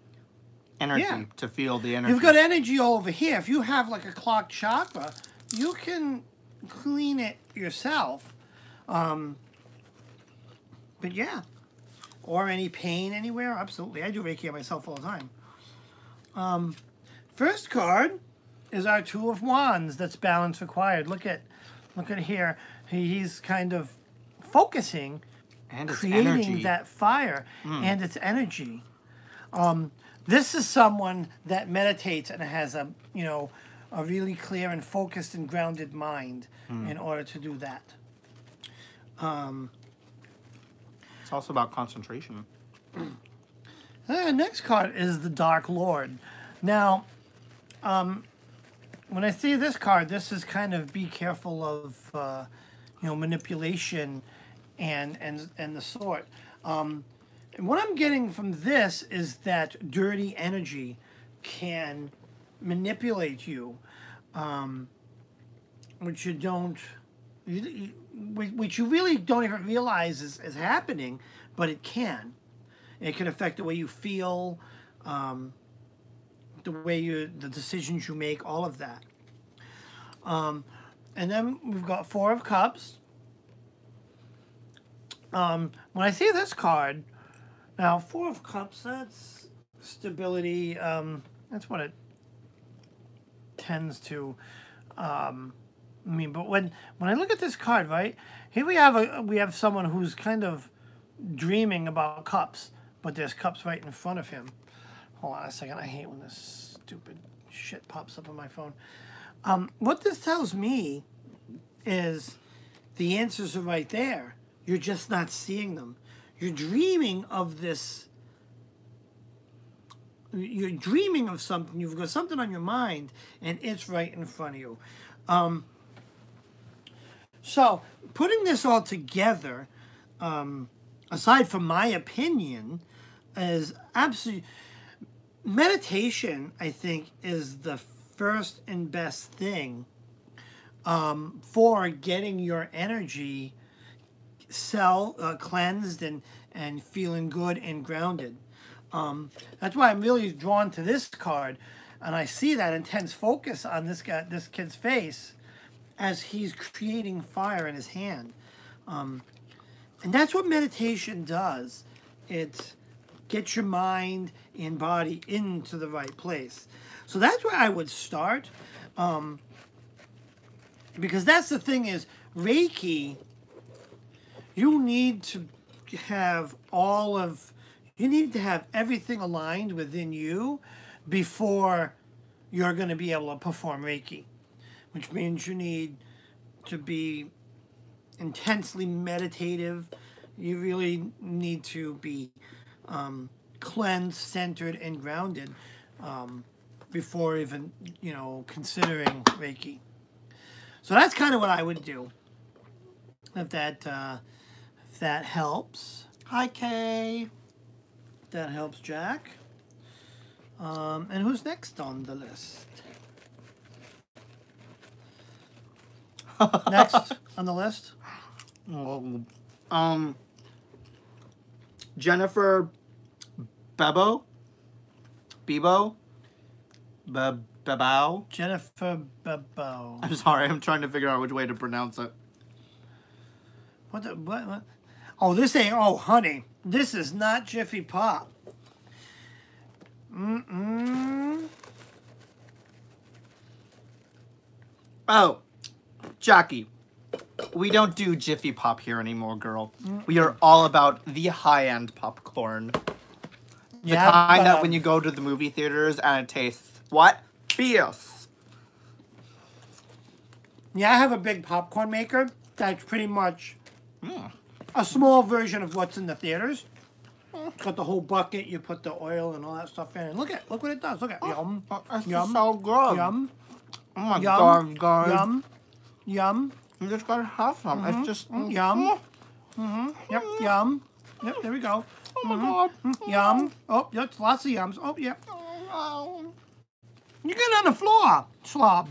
energy, to feel the energy. You've got energy all over here. If you have like a clogged chakra, you can clean it yourself. But yeah. Or any pain anywhere, absolutely. I do Reiki on myself all the time. First card is our Two of Wands. That's balance required. Look at here. He's kind of focusing, and its creating energy. That fire and its energy. This is someone that meditates and has a really clear and focused and grounded mind in order to do that. It's also about concentration. Next card is the Dark Lord. Now, when I see this card, this is kind of be careful of manipulation and the sort. And what I'm getting from this is that dirty energy can manipulate you, which you don't, which you really don't even realize is happening, but it can. It can affect the way you feel, the decisions you make, all of that. And then we've got Four of Cups. When I see this card, now Four of Cups, that's stability. That's what it tends to mean. But when I look at this card, right here we have someone who's kind of dreaming about cups, but there's cups right in front of him. Hold on a second. I hate when this stupid shit pops up on my phone. What this tells me is the answers are right there. You're just not seeing them. You're dreaming of this. You're dreaming of something. You've got something on your mind, and it's right in front of you. So, putting this all together, aside from my opinion, is absolutely... Meditation, I think, is the first and best thing for getting your energy cleansed and feeling good and grounded. That's why I'm really drawn to this card, and I see that intense focus on this kid's face as he's creating fire in his hand. And that's what meditation does. It gets your mind and body into the right place. So that's where I would start. Because that's the thing is, Reiki, you need to have you need to have everything aligned within you before you're going to be able to perform Reiki, which means you need to be intensely meditative. You really need to be cleansed, centered, and grounded before even, considering Reiki. So that's kind of what I would do. If that helps. Hi, Kay. If that helps, Jack. And who's next on the list? Next on the list? Jennifer Bebo? Bebao? Jennifer Bebo. I'm sorry, I'm trying to figure out which way to pronounce it. What? Oh, this ain't, honey. This is not Jiffy Pop. Oh, Jackie. We don't do Jiffy Pop here anymore, girl. We are all about the high-end popcorn. The kind that when you go to the movie theaters and it tastes, what? Fierce. Yeah, I have a big popcorn maker that's pretty much a small version of what's in the theaters. It's got the whole bucket, you put the oil and all that stuff in, and look what it does. Look at yum, yum, so good. Yum, oh my yum, God. Yum, yum. You just gotta have some. It's just yum. Yep, yum. Yep, there we go. Oh my God. Yum. Oh, yep, lots of yums. Oh, yep. You get on the floor, slob.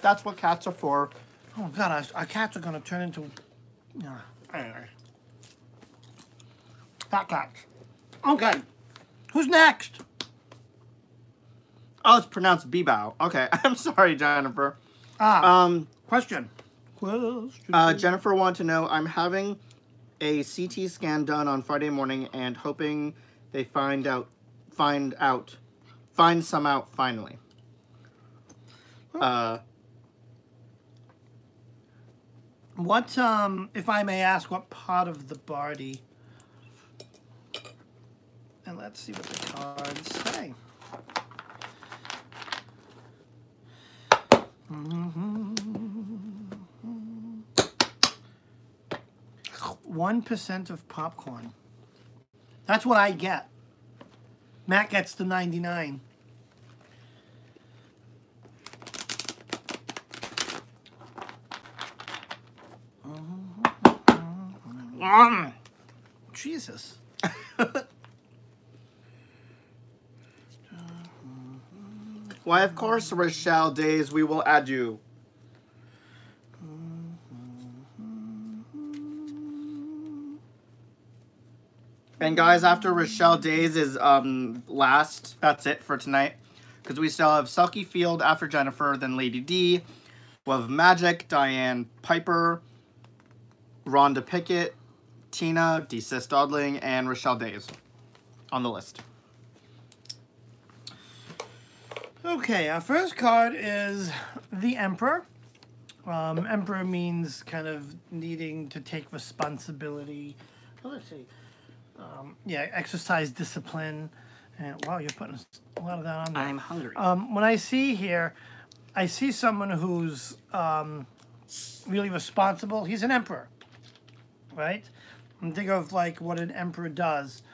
That's what cats are for. Oh God, our cats are gonna turn into. Anyway. Fat cats. Okay. Who's next? Oh, it's pronounced Bebao. Okay, I'm sorry, Jennifer. Question. Jennifer wanted to know, I'm having a CT scan done on Friday morning and hoping they find some out finally. What, if I may ask, what part of the body? And let's see what the cards say. 1% of popcorn. That's what I get. Matt gets the 99. Jesus. Why, of course, Rochelle Days, we will add you. And guys, after Rochelle Days is last, that's it for tonight. Because we still have Selkie Field after Jennifer, then Lady D. We'll have Magic, Diane Piper, Rhonda Pickett, Tina, Decis Dodling, and Rochelle Days on the list. Okay, our first card is the Emperor. Emperor means kind of needing to take responsibility. Well, let's see. Yeah, exercise discipline. And wow, you're putting a lot of that on there. I'm hungry. When I see here, I see someone who's really responsible. He's an emperor, right? And think of like what an emperor does.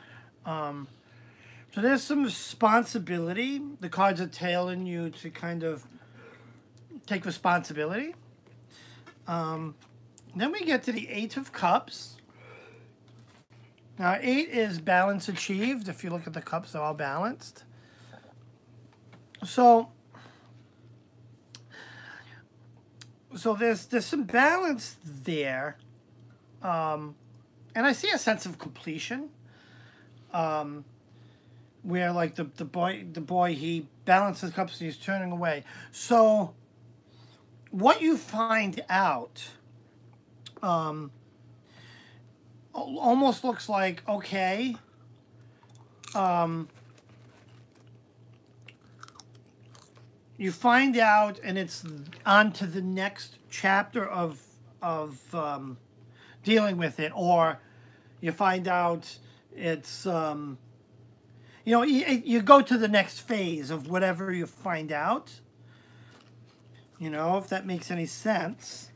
So there's some responsibility. The cards are telling you to kind of take responsibility. Then we get to the Eight of Cups. Now, 8 is balance achieved. If you look at the cups, they're all balanced. So there's some balance there. And I see a sense of completion. Where like the boy he balances cups and he's turning away. So what you find out almost looks like, okay, you find out, and it's on to the next chapter of dealing with it, or you find out it's you know, you go to the next phase of whatever you find out. You know, if that makes any sense.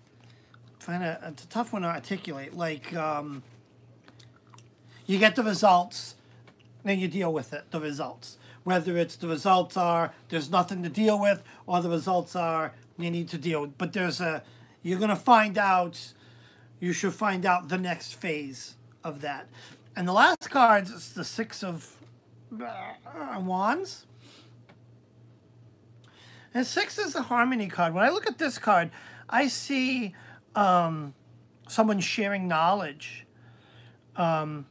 It's a tough one to articulate. Like, you get the results, then you deal with it, the results. Whether it's the results are there's nothing to deal with, or the results are you need to deal with. But you're going to find out, you should find out the next phase of that. And the last card is the Six of Wands. And 6 is the Harmony card. When I look at this card, I see someone sharing knowledge. Right?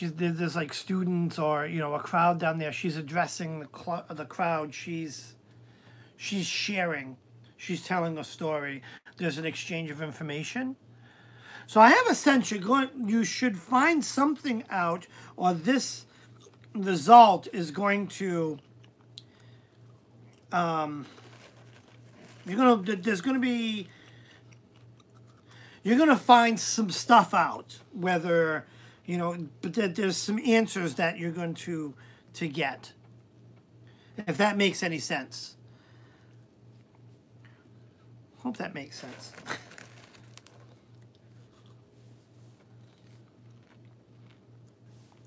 There's like students or, you know, a crowd down there. She's addressing the crowd. She's sharing. She's telling a story. There's an exchange of information. So I have a sense you should find something out, or this result is going to you're gonna find some stuff out, whether, you know, but there's some answers that you're going to get, if that makes any sense. Hope that makes sense.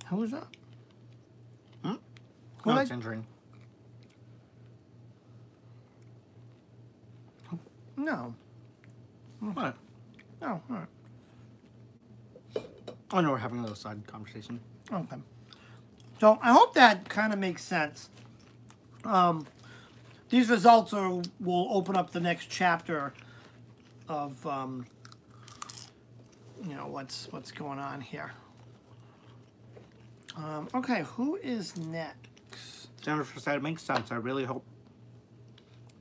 Who was that? Alexandrine. No. What? Oh, all right. Oh, no, we're having a little side conversation. Okay. So I hope that kind of makes sense. These results will open up the next chapter of you know, what's going on here. Okay, who is next? Jennifer said it makes sense. I really hope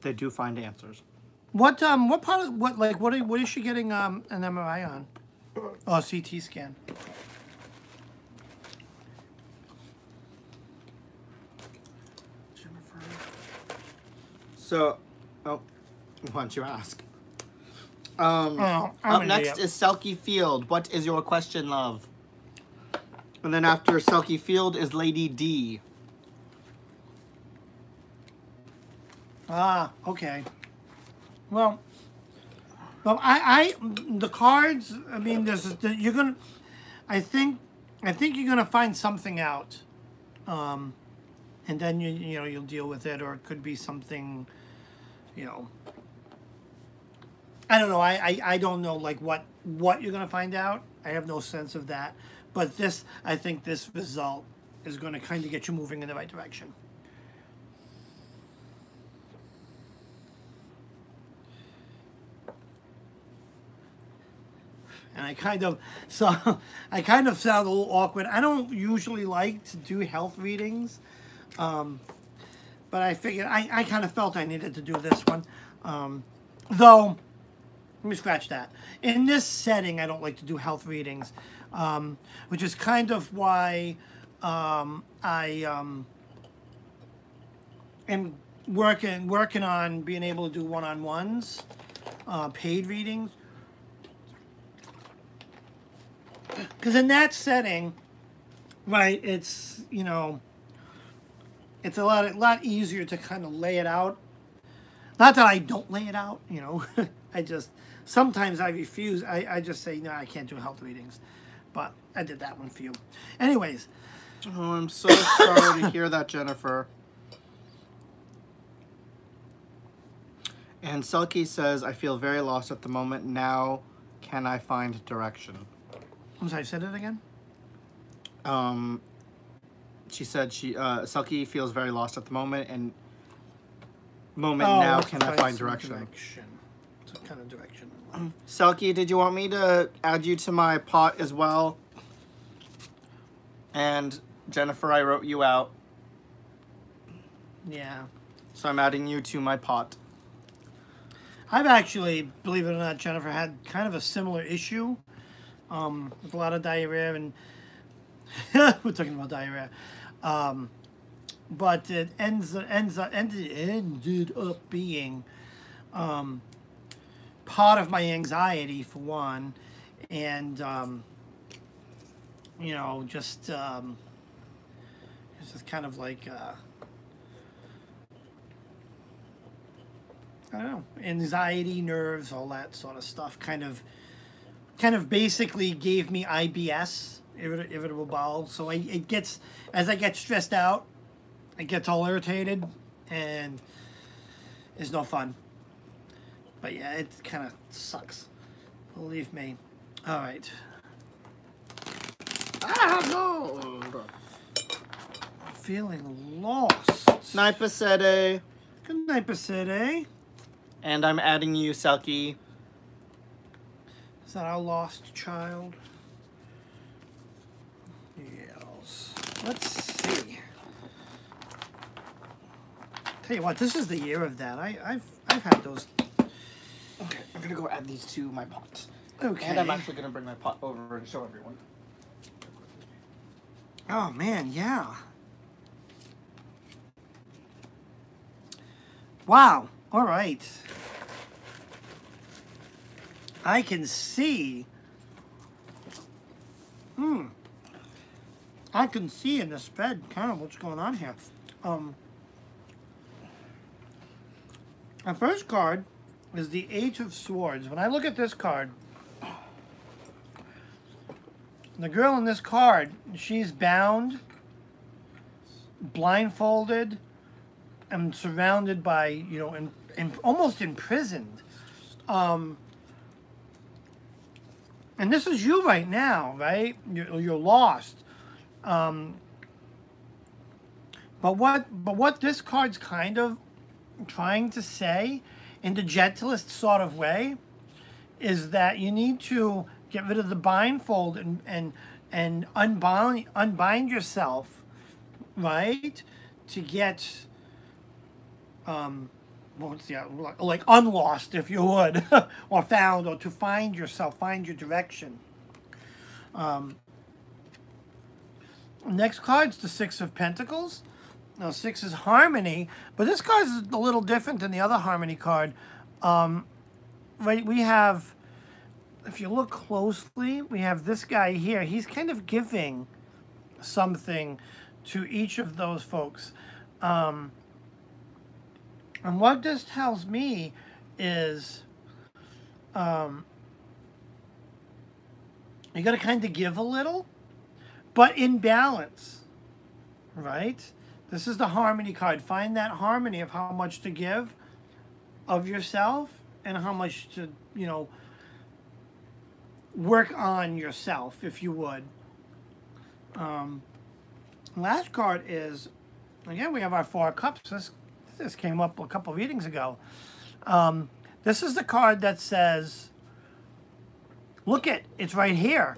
they do find answers. What part of what is she getting an MRI on? Oh, CT scan. Jennifer. So, why don't you ask? Up next is Selkie Field. What is your question, love? And then after Selkie Field is Lady D. Ah, okay. Well, the cards. I mean, you're gonna. I think you're gonna find something out, and then you'll deal with it, or it could be something, you know. I don't know. I don't know like what you're gonna find out. I have no sense of that. But I think this result is going to kind of get you moving in the right direction. And I kind of sound a little awkward. I don't usually like to do health readings, but I figured I kind of felt I needed to do this one. Though, let me scratch that. In this setting, I don't like to do health readings. Which is kind of why I am working on being able to do one-on-ones, paid readings. Because in that setting, right, it's, you know, it's a lot easier to kind of lay it out. Not that I don't lay it out, you know. Sometimes I refuse. I just say, no, I can't do health readings. But I did that one for you. Anyways. Oh, I'm so sorry to hear that, Jennifer. And Selkie says, I feel very lost at the moment. Now, can I find direction? I'm sorry, say that again? She said Selkie feels very lost at the moment, and now can I find direction? What kind of direction? Selkie, did you want me to add you to my pot as well? And Jennifer, I wrote you out. Yeah. So I'm adding you to my pot. I've actually, believe it or not, Jennifer, had kind of a similar issue with a lot of diarrhea, and we're talking about diarrhea. but it ended up being part of my anxiety for one, and you know, just it's just kind of like I don't know, anxiety, nerves, all that sort of stuff. Kind of basically gave me IBS, irritable bowel. So it gets, as I get stressed out, it gets all irritated, and it's no fun. But yeah, it kind of sucks. Believe me. All right. Ah, no. Feeling lost. Night Pasede. Good night, Basede. And I'm adding you, Selkie. Is that our lost child? Yes. Let's see. Tell you what, this is the year of that. I've had those. Okay, I'm gonna go add these to my pot. Okay. And I'm actually gonna bring my pot over and show everyone. Oh man, yeah. Wow. All right. I can see. I can see in this bed kind of what's going on here. Our first card is the Eight of Swords. When I look at this card, the girl in this card, she's bound, blindfolded, and surrounded by, you know, and almost imprisoned. And this is you right now, right? You're lost. But what this card's kind of trying to say, in the gentlest sort of way, is that you need to get rid of the blindfold and unbind yourself, right? To get like unlost, if you would, or found, or to find yourself, find your direction. Next card's the Six of Pentacles. Now, 6 is harmony, but this card is a little different than the other harmony card. Right, we have, if you look closely, we have this guy here. He's kind of giving something to each of those folks. And what this tells me is you got to kind of give a little, but in balance, right? This is the harmony card. Find that harmony of how much to give of yourself and how much to, you know, work on yourself, if you would. Last card is, again, we have our Four of Cups. This came up a couple of readings ago. This is the card that says, look it's right here.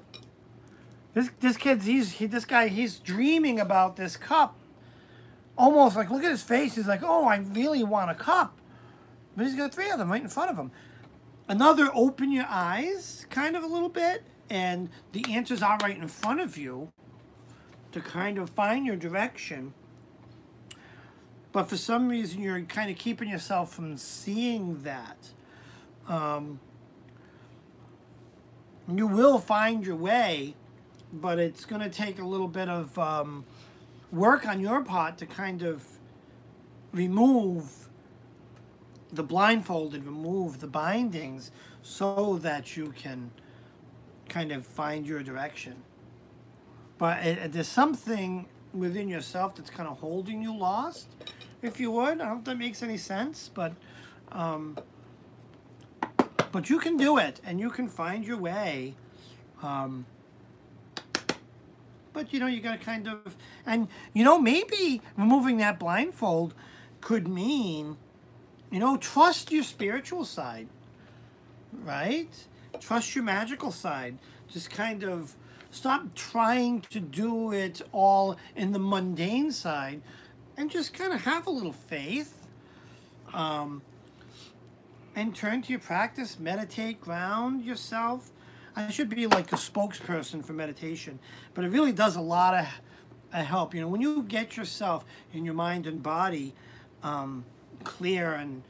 This kid's, this guy, he's dreaming about this cup. Almost like, look at his face. He's like, oh, I really want a cup. But he's got 3 of them right in front of him. Another, open your eyes, kind of a little bit, and the answers are right in front of you to kind of find your direction. But for some reason, you're kind of keeping yourself from seeing that. You will find your way, but it's going to take a little bit of work on your part to kind of remove the blindfold and remove the bindings so that you can kind of find your direction. But there's something within yourself that's kind of holding you lost, if you would. I don't know if that makes any sense, but you can do it, and you can find your way. But, you know, you got to kind of, and, you know, maybe removing that blindfold could mean, you know, trust your spiritual side, right? Trust your magical side. Just kind of stop trying to do it all in the mundane side and just kind of have a little faith. And turn to your practice, meditate, ground yourself. I should be like a spokesperson for meditation, but it really does a lot a help. You know, when you get yourself in your mind and body clear and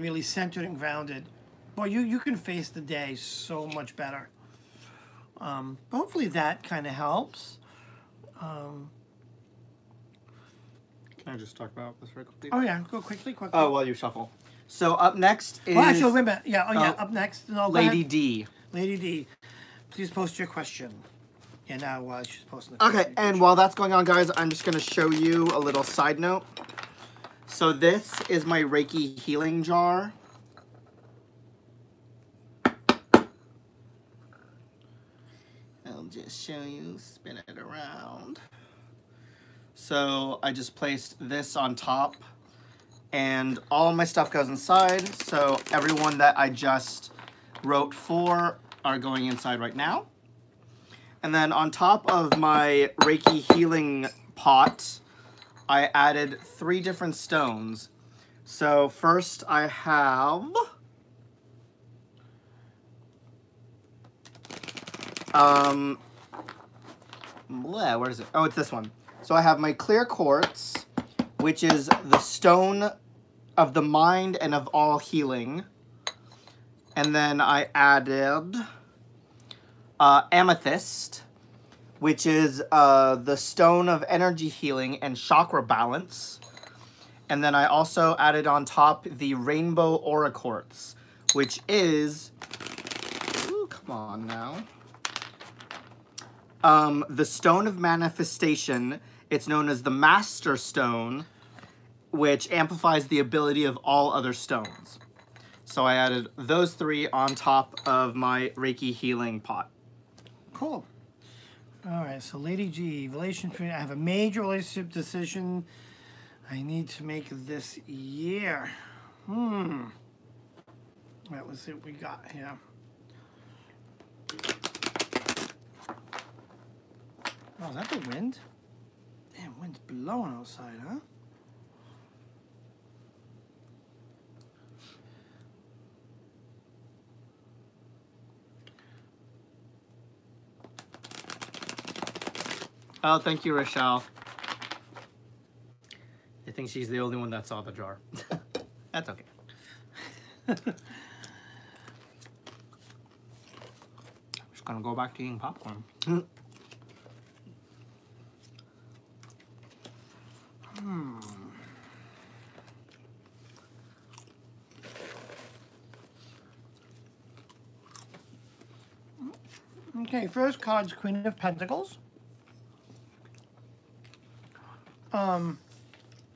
really centered and grounded, well, you can face the day so much better. But hopefully that kind of helps. Can I just talk about this very quickly? Oh yeah, go quickly. Oh, well, you shuffle. So up next is... Well, actually, wait a minute. Yeah, up next. No, Lady D. Lady D, please post your question. Yeah, now she's posting the Okay, question. and while that's going on, guys, I'm just going to show you a little side note. So this is my Reiki healing jar. I'll just show you, spin it around. So I just placed this on top, and all of my stuff goes inside. So everyone that I just wrote for are going inside right now. And then on top of my Reiki healing pot, I added 3 different stones. So first I have where is it? Oh, it's this one. So I have my clear quartz, which is the stone of the mind and of all healing. And then I added amethyst, which is the stone of energy healing and chakra balance. And then I also added on top the rainbow aura quartz, which is, ooh, come on now, the stone of manifestation. It's known as the master stone, which amplifies the ability of all other stones. So I added those 3 on top of my Reiki healing pot. Cool. All right, so Lady G, relationship. I have a major relationship decision I need to make this year. Right, let's see what we got here. Oh, is that the wind? Damn, wind's blowing outside, huh? Oh, thank you, Rochelle. I think she's the only one that saw the jar. That's okay. I'm just gonna go back to eating popcorn. Okay, first card's Queen of Pentacles.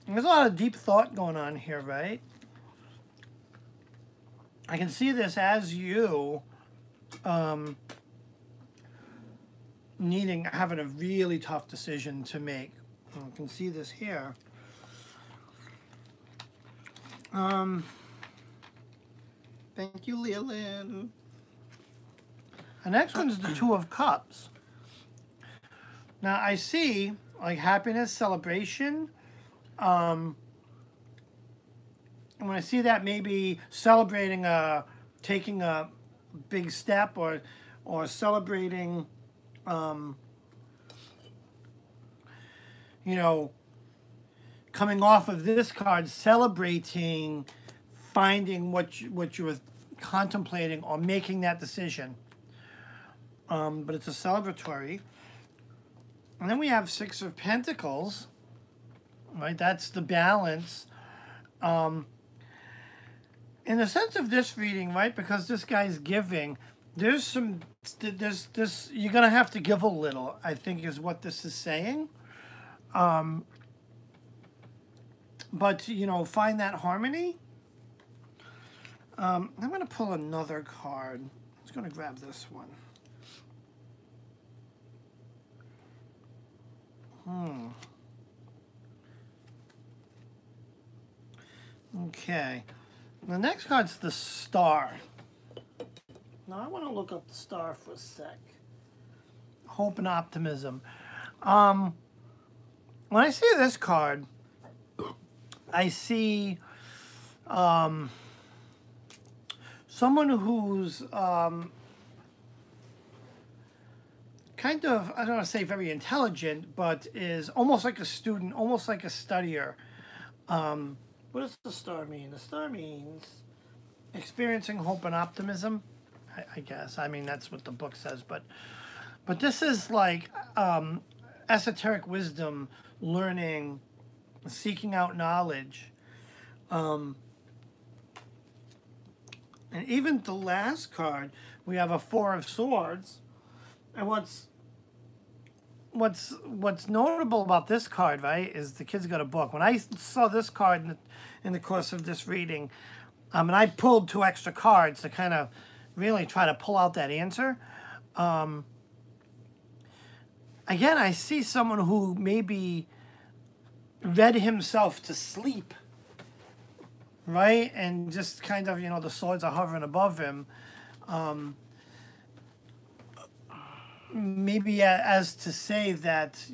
There's a lot of deep thought going on here, right? I can see this as you having a really tough decision to make. I can see this here. Thank you, Leland. The next one is the Two of Cups. Now I see like happiness, celebration. And when I see that, maybe celebrating taking a big step or celebrating, you know, coming off of this card, celebrating finding what you were contemplating or making that decision. But it's a celebratory. And then we have Six of Pentacles, right? That's the balance. In the sense of this reading, right? Because this guy's giving, there's you're going to have to give a little, I think is what this is saying. But, you know, find that harmony. I'm going to pull another card. I'm just going to grab this one. Okay. The next card's the Star. Now I want to look up the Star for a sec. Hope and optimism. When I see this card, I see someone who's kind of, I don't want to say very intelligent, but is almost like a student, almost like a studier. What does the star mean? The star means experiencing hope and optimism, I guess. I mean, that's what the book says, but this is like esoteric wisdom, learning, seeking out knowledge. And even the last card, we have a Four of Swords. And what's notable about this card, right, is the kid's got a book. When I saw this card in the course of this reading, and I pulled 2 extra cards to kind of really try to pull out that answer. Again, I see someone who maybe read himself to sleep, right? And just kind of, the swords are hovering above him. Maybe as to say that,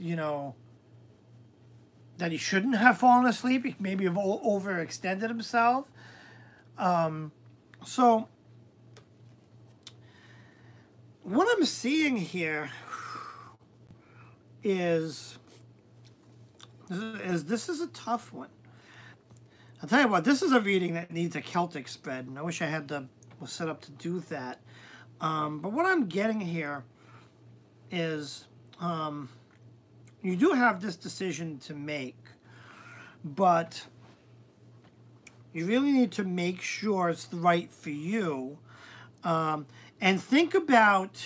that he shouldn't have fallen asleep. He maybe have overextended himself. So what I'm seeing here is this is a tough one. I'll tell you what, this is a reading that needs a Celtic spread, and I wish I was set up to do that. But what I'm getting here is you do have this decision to make, but you really need to make sure it's right for you, and think about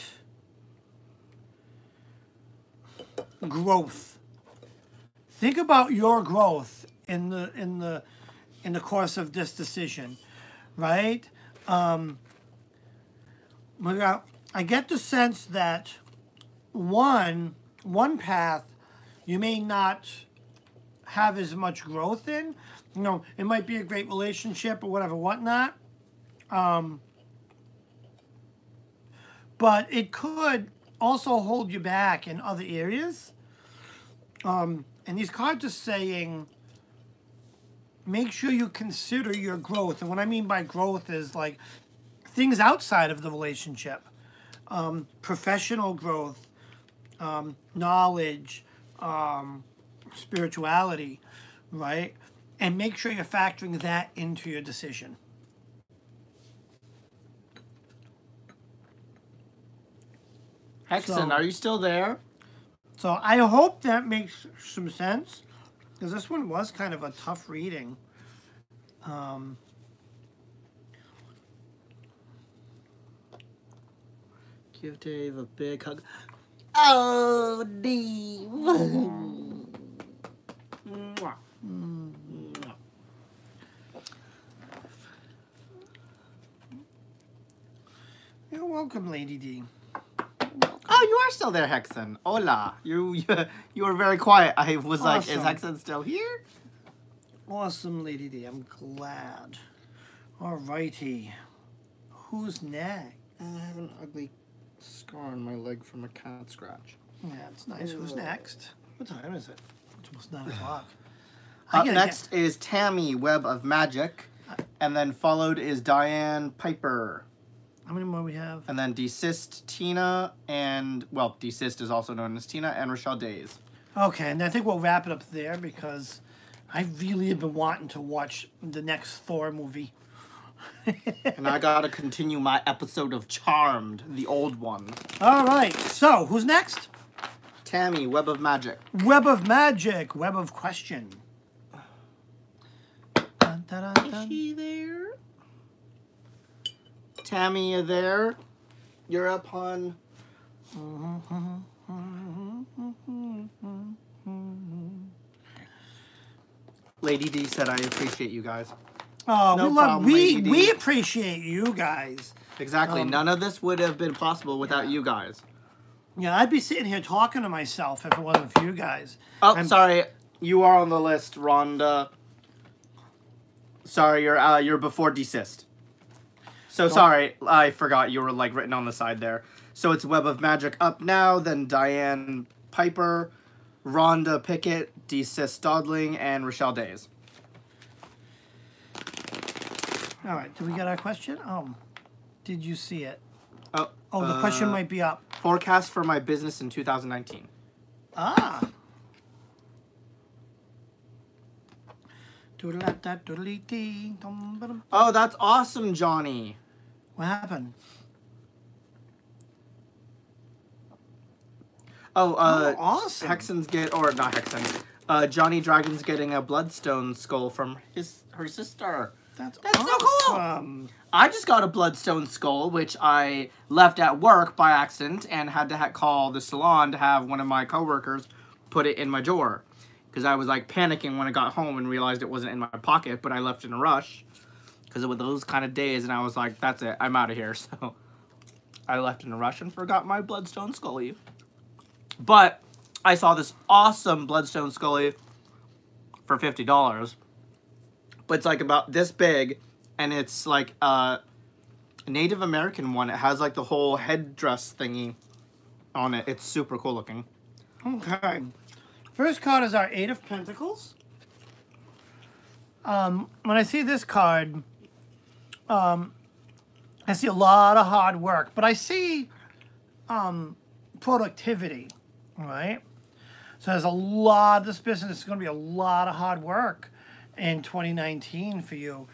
growth. Think about your growth in the course of this decision, right? I get the sense that one path you may not have as much growth in. It might be a great relationship or whatnot. But it could also hold you back in other areas. And these cards are saying, make sure you consider your growth. And what I mean by growth is like things outside of the relationship. Professional growth, knowledge, spirituality, right? And make sure you're factoring that into your decision. Hexen, are you still there? So I hope that makes some sense, because this one was kind of a tough reading. Give Dave a big hug. Oh, Dave. You're welcome, Lady D. Oh, you are still there, Hexen. Hola. You were very quiet. I was like, is Hexen still here? Awesome, Lady D. I'm glad. All righty. Who's next? I have an ugly scar on my leg from a cat scratch. Yeah, it's nice. Who's next? What time is it? It's almost 9 o'clock. Up next is Tammy, Web of Magic. And then followed is Diane Piper. How many more we have? And then Desist Tina and, well, Desist is also known as Tina, and Rochelle Days. Okay, and I think we'll wrap it up there because I really have been wanting to watch the next Thor movie. And I gotta continue my episode of Charmed, the old one. All right, so who's next? Tammy, Web of Magic. Web of Magic, Web of Question. Dun, dun, dun, dun. Is she there? Tammy, you there? You're up on... Lady D said, I appreciate you guys. Oh, No we appreciate you guys. Exactly. None of this would have been possible without you guys. Yeah, I'd be sitting here talking to myself if it wasn't for you guys. Oh, sorry. You are on the list, Rhonda. Sorry, you're before Desist. So sorry, I forgot you were like written on the side there. So it's Web of Magic up now, then Diane Piper, Rhonda Pickett, Desist Dodling, and Rochelle Days. All right, did we get our question? Did you see it? Oh, the question might be up. Forecast for my business in 2019. Ah. Doodle-da-da-doodle-dee, dum-ba-dum. Oh, that's awesome, Johnny. What happened? Oh, awesome. Hexen's or not Hexen. Johnny Dragon's getting a bloodstone skull from her sister. That's so awesome. cool. I just got a bloodstone skull, which I left at work by accident and had to call the salon to have one of my coworkers put it in my drawer. Because I was like panicking when I got home and realized it wasn't in my pocket, but I left in a rush. Because it was those kind of days, and I was like, that's it, I'm out of here. So I left in a rush and forgot my bloodstone scully. But I saw this awesome bloodstone scully for $50. But it's like about this big, and it's like a Native American one. It has like the whole headdress thingy on it. It's super cool looking. Okay. First card is our Eight of Pentacles. When I see this card, I see a lot of hard work, but I see productivity, right? So there's a lot, this business is going to be a lot of hard work in 2019 for you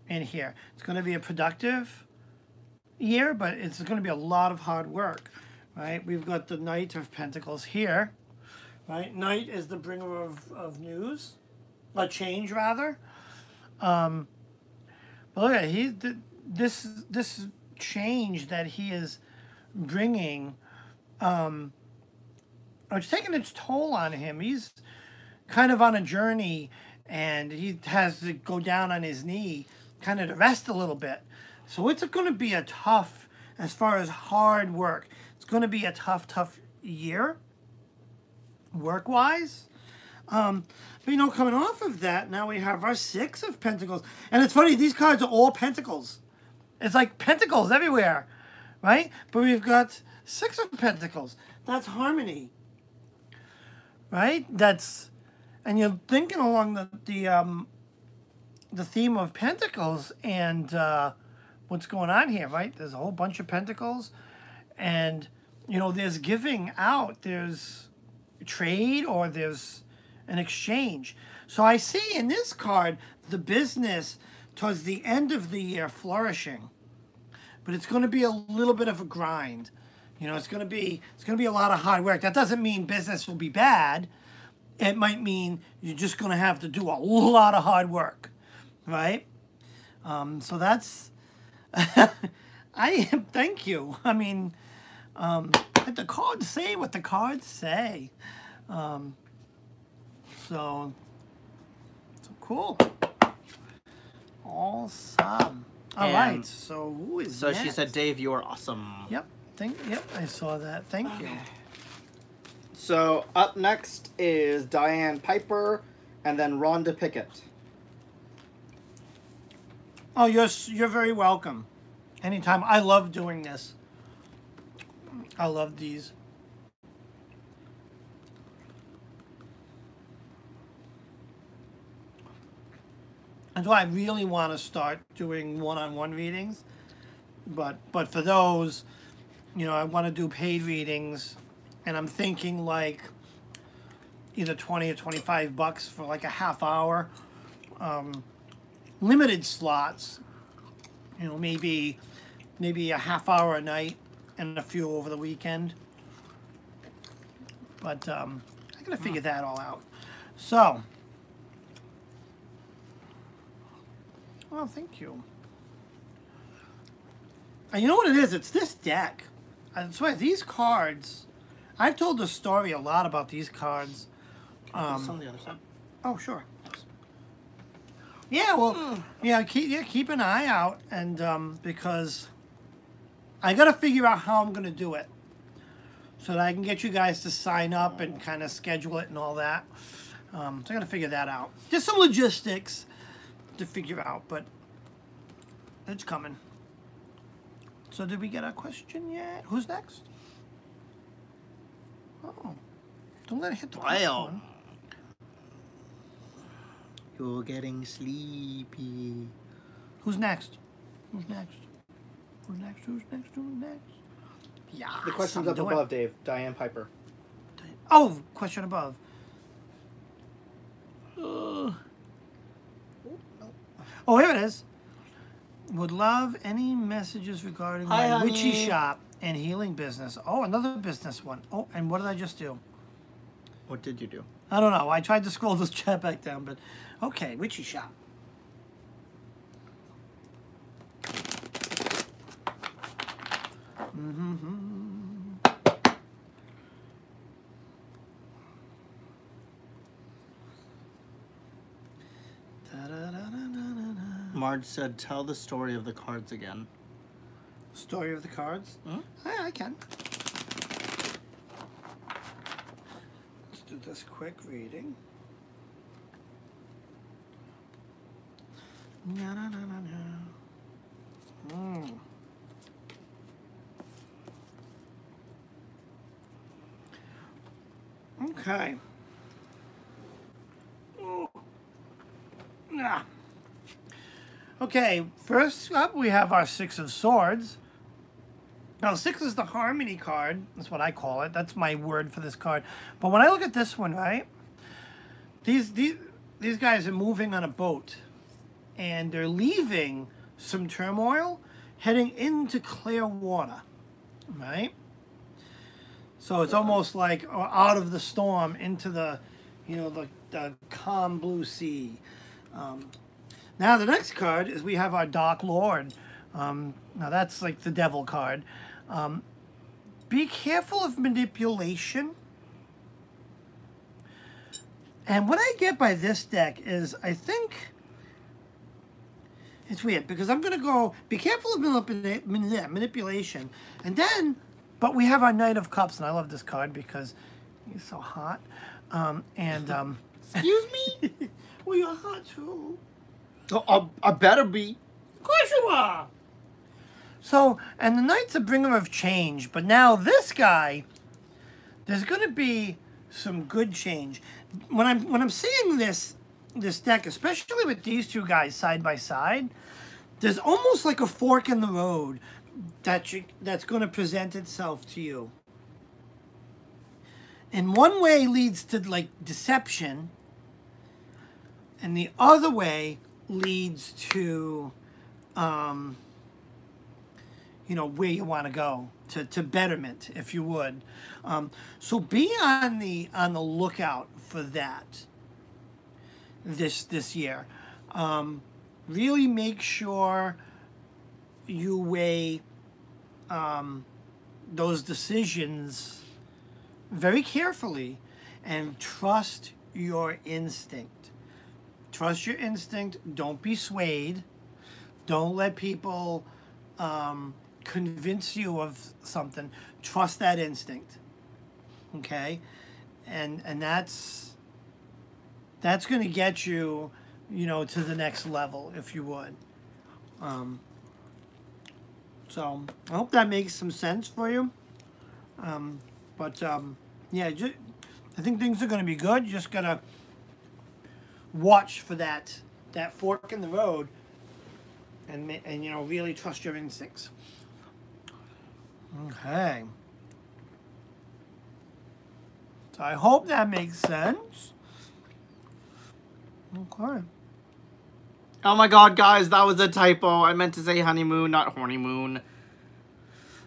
in here. It's going to be a productive year, but it's going to be a lot of hard work, right? We've got the Knight of Pentacles here, right? Knight is the bringer of news, a change rather. But look at this change that he is bringing, it's taking its toll on him. He's kind of on a journey, and he has to go down on his knee, kind of to rest a little bit. So it's going to be a tough, as far as hard work, it's going to be a tough year, work-wise. But, you know, coming off of that, now we have our Six of Pentacles. And it's funny, these cards are all pentacles. It's like pentacles everywhere, right? But we've got Six of Pentacles. That's harmony, right? That's, and you're thinking along the theme of pentacles and what's going on here, right? There's a whole bunch of pentacles, and, you know, there's giving out, there's trade, or there's an exchange. So I see in this card the business towards the end of the year flourishing, but it's going to be a little bit of a grind. You know, it's going to be a lot of hard work. That doesn't mean business will be bad. It might mean you're just going to have to do a lot of hard work, right? So that's thank you. I mean, let the cards say what the cards say. So cool. Awesome. All right. So who is So next? she said, Dave, you're awesome. Yep. Yep, I saw that. Thank you. So up next is Diane Piper and then Rhonda Pickett. Oh, you're very welcome. Anytime. I love doing this. I love these. That's why I really want to start doing one-on-one readings. But for those, you know, I want to do paid readings, and I'm thinking like either 20 or 25 bucks for like a half hour. Limited slots, you know, maybe a half hour a night and a few over the weekend. But I gotta figure that all out. So, oh, thank you. And you know what it is? It's this deck. I swear, these cards, I've told the story a lot about these cards. It's on the other side. Oh, sure. Yeah, well, keep an eye out, and because I got to figure out how I'm going to do it so that I can get you guys to sign up and kind of schedule it and all that. So I got to figure that out. Just some logistics to figure out, but it's coming. So did we get a question yet? Who's next? Oh, don't let it hit the first one. You're getting sleepy. Who's next? Who's next? Who's next? Who's next? Who's next? Yeah. The question's up above, Dave. Diane Piper. Oh, question above. Oh, here it is. Would love any messages regarding Hi, my honey. witchy shop and healing business. Oh, another business one. Oh, and what did I just do? What did you do? I don't know. I tried to scroll this chat back down, but okay, witchy shop. Marge said, tell the story of the cards again. Story of the cards? Hmm? Yeah, I can. Let's do this quick reading. Okay. Yeah. Okay, first up we have our Six of Swords. Now, 6 is the Harmony card. That's what I call it. That's my word for this card. But when I look at this one, right, these guys are moving on a boat, and they're leaving some turmoil, heading into clear water, right? So it's almost like out of the storm into the, you know, the calm blue sea. Now the next card is we have our Dark Lord. Now that's like the devil card. Be careful of manipulation. And what I get by this deck is, I think, it's weird because I'm going to go, be careful of manipulation. And then, but we have our Knight of Cups, and I love this card because he's so hot. Excuse me? Well, you're hot too. Oh, I better be. Of course you are. So, and the Knight's a bringer of change, but now this guy, there's going to be some good change. When I'm seeing this deck, especially with these two guys side by side, there's almost like a fork in the road that's going to present itself to you. And one way leads to like deception, and the other way leads to you know, where you want to go, to betterment, if you would. So be on the lookout for that this year. Really make sure you weigh those decisions very carefully and trust your instinct. Trust your instinct. Don't be swayed. Don't let people convince you of something. Trust that instinct. Okay? And that's going to get you, you know, to the next level, if you would. So I hope that makes some sense for you. Yeah, I think things are going to be good. You just got to watch for that fork in the road and you know, really trust your instincts. Okay. So I hope that makes sense. Okay. Oh my god, guys, that was a typo. I meant to say honeymoon, not horny moon.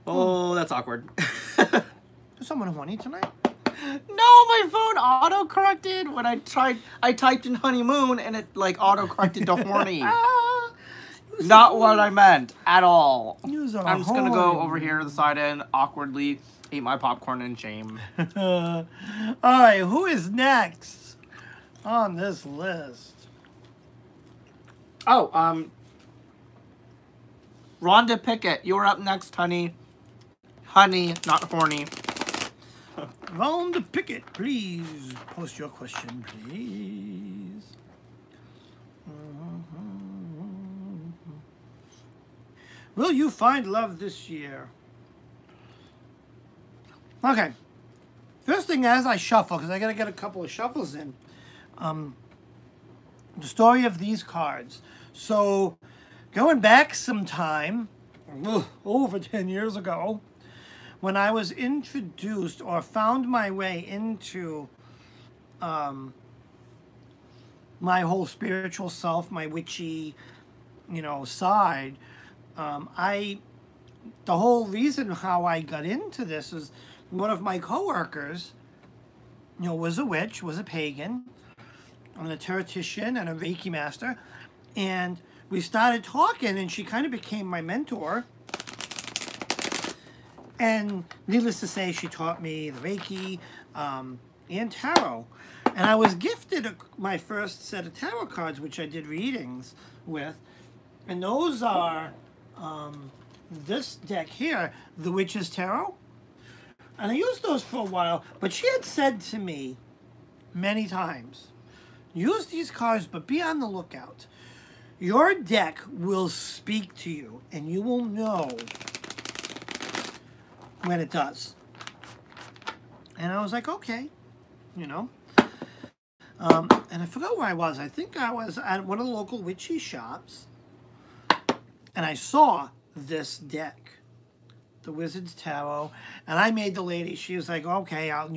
Oh, that's awkward. Is someone horny tonight? No, my phone auto-corrected when I typed in honeymoon and it like auto-corrected to horny. Not what I meant at all. I'm just gonna go over here to the side and awkwardly eat my popcorn in shame. Alright, who is next on this list? Oh, Rhonda Pickett, you're up next, honey. Honey, not horny. Rhonda Pickett, please post your question, please. Will you find love this year? Okay. First thing as I shuffle, because I got to get a couple of shuffles in. The story of these cards. So, going back some time, over 10 years ago, when I was introduced or found my way into my whole spiritual self, my witchy, side, the whole reason how I got into this is one of my coworkers, was a witch, was a pagan, and a teretician and a Reiki master, and we started talking, and she kind of became my mentor. And needless to say, she taught me the Reiki and tarot. And I was gifted my first set of tarot cards, which I did readings with. And those are this deck here, the Witch's Tarot. And I used those for a while, but she had said to me many times, use these cards, but be on the lookout. Your deck will speak to you, and you will know when it does. And I was like, okay, And I forgot where I was. I think I was at one of the local witchy shops, and I saw this deck, the Wizard's Tarot, and I made the lady, she was like, okay, I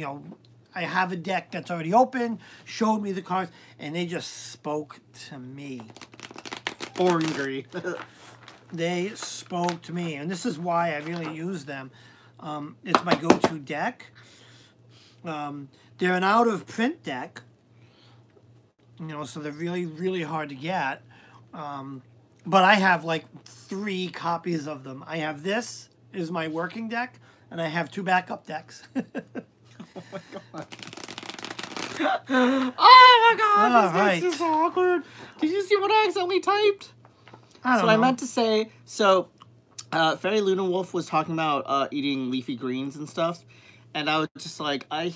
have a deck that's already open, showed me the cards, and they just spoke to me. Orangry. They spoke to me, and this is why I really use them. It's my go-to deck. They're an out-of-print deck, so they're really, really hard to get. But I have like 3 copies of them. I have this is my working deck, and I have 2 backup decks. Oh my god. Oh my god, this right. is so awkward. Did you see what I accidentally typed? I don't know. I meant to say, Fairy Luna Wolf was talking about eating leafy greens and stuff. And I was just like, I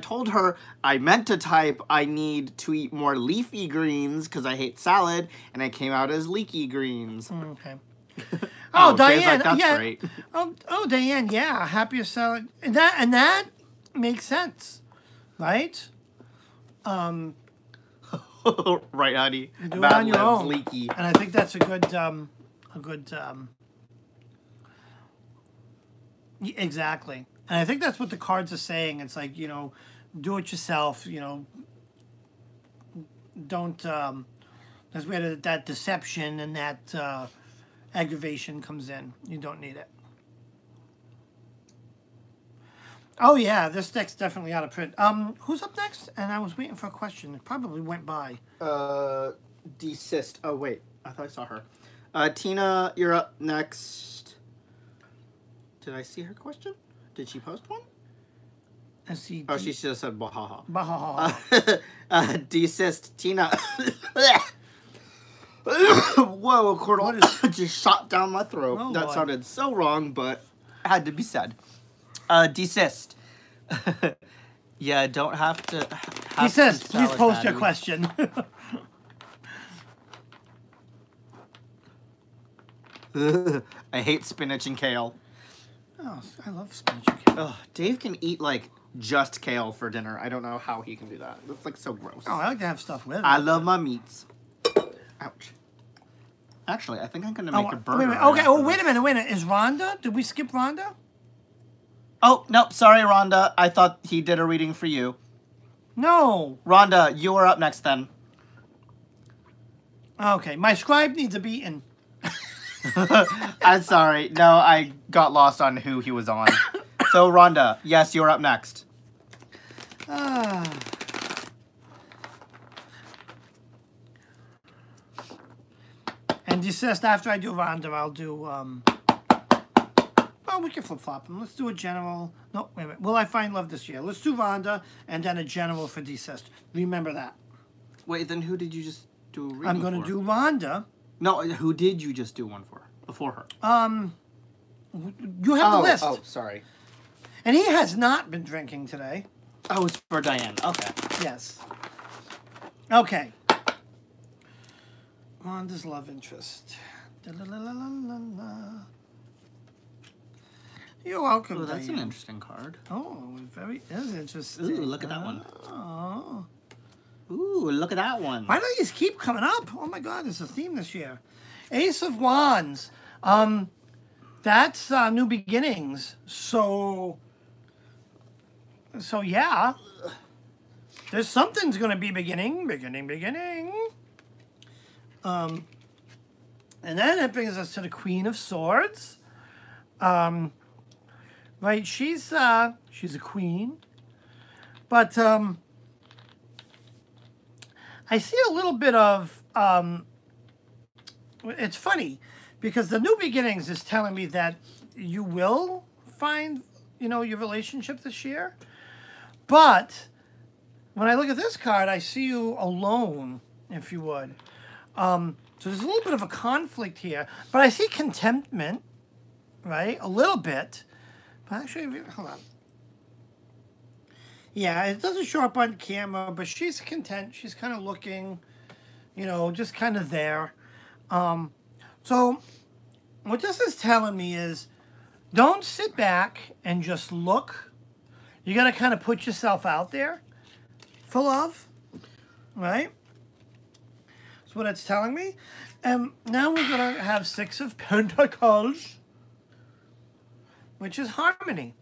told her I meant to type I need to eat more leafy greens because I hate salad. And it came out as leaky greens. Okay. Oh, Diane, like, that's yeah. great. Oh, Diane, yeah, happier salad. And that makes sense, right? Right, honey. You do it on your own. Leaky. And I think that's a good exactly. And I think that's what the cards are saying. It's like, do it yourself, don't, that's where that deception and that aggravation comes in. You don't need it. Oh, yeah, this deck's definitely out of print. Who's up next? And I was waiting for a question. It probably went by. Desist. Oh, wait. I thought I saw her. Tina, you're up next. Did I see her question? Did she post one? She just said bahaha. Bahaha. Desist. Tina. Whoa, Cordell just shot down my throat. Oh, that Lord. sounded so wrong, but it had to be said. Desist. Yeah, don't have to. Desist. Please post your question. I hate spinach and kale. Oh, I love spinach and kale. Ugh, Dave can eat like just kale for dinner. I don't know how he can do that. That's like so gross. Oh, I like to have stuff with it. I love my meats. Ouch. Actually, I think I'm gonna make a burger. Wait a minute. right Okay. after Oh, wait this. a minute. Wait a minute. Is Rhonda? Did we skip Rhonda? Oh, nope. Sorry, Rhonda. I thought he did a reading for you. No. Rhonda, you are up next then. Okay. My scribe needs a beating. I'm sorry. No, I got lost on who he was on. So, Rhonda, yes, you're up next. And desist after I do Rhonda, I'll do, well, we can flip-flop them. Let's do a general. No, wait a minute. Will I find love this year? Let's do Rhonda and then a general for desist. Remember that. Wait, then who did you just do a reading I'm going to for? do Rhonda. No, who did you just do one for? Before her? You have the list. Oh, sorry. And he has not been drinking today. Oh, it's for Diane. Okay. Yes. Okay. Rhonda's love interest. Da-la-la-la-la-la. You're welcome, Oh, that's Diane. an interesting card. Oh, very is interesting. Ooh, look at that one. Oh. Ooh, look at that one. Why do these keep coming up? Oh my God, there's a theme this year. Ace of Wands. that's new beginnings. So yeah, there's something's gonna be beginning. And then it brings us to the Queen of Swords. Right, she's a queen, but I see a little bit of it's funny because the new beginnings is telling me that you will find, your relationship this year. But when I look at this card, I see you alone, if you would. So there's a little bit of a conflict here, but I see contentment, right? A little bit. But actually, hold on. Yeah, it doesn't show up on camera, but she's content. She's kind of looking, just kind of there. So what this is telling me is don't sit back and just look. You got to kind of put yourself out there for love, right? That's what it's telling me. And now we're going to have Six of Pentacles, which is harmony.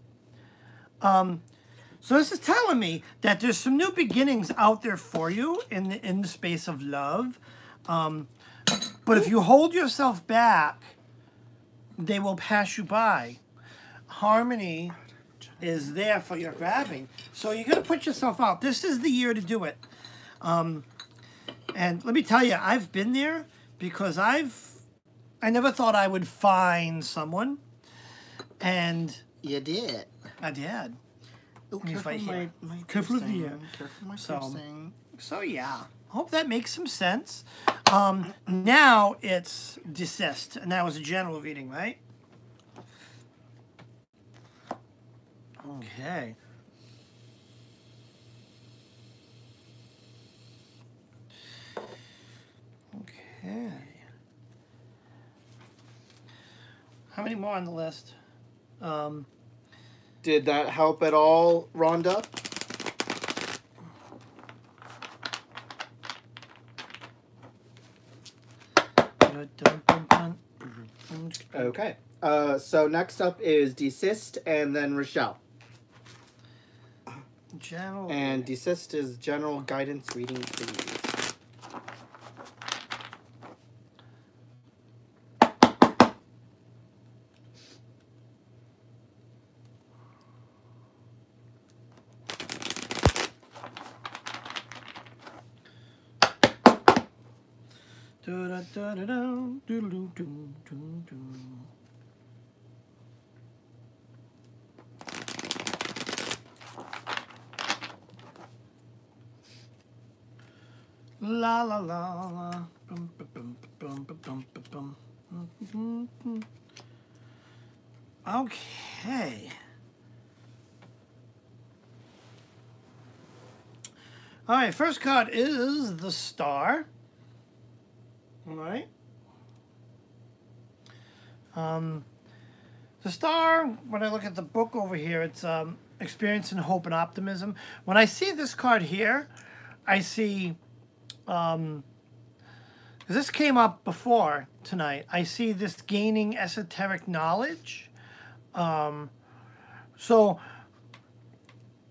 So this is telling me that there's some new beginnings out there for you in the space of love. But if you hold yourself back, they will pass you by. Harmony is there for your grabbing. So you're going to put yourself out. This is the year to do it. And let me tell you, I've been there because I never thought I would find someone. And you did. I did. Oh, careful right my Careful of the piercing. Careful my piercing. So yeah, hope that makes some sense. Now it's desist, and that was a general reading, right? Okay. Okay. How many more on the list? Did that help at all, Rhonda? Okay. So next up is Desist and then Rochelle. General. And Desist is general guidance reading, please. La la la la. Bum, bum, bum, bum, bum, bum. Okay. All right, first card is the Star. All right. The Star, when I look at the book over here, it's experience and hope and optimism. When I see this card here, I see, this came up before tonight, I see this gaining esoteric knowledge. So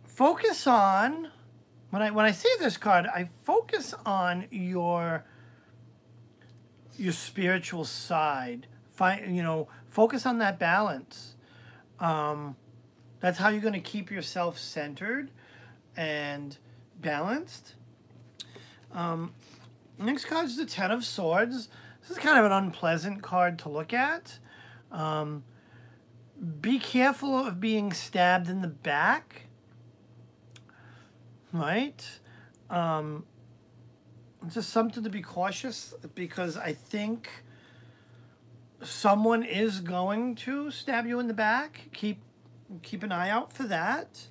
focus on, when I see this card, I focus on your spiritual side. Focus on that balance. That's how you're going to keep yourself centered and balanced. Next card is the Ten of Swords. This is kind of an unpleasant card to look at. Be careful of being stabbed in the back. Right? It's just something to be cautious, because I think someone is going to stab you in the back. Keep an eye out for that.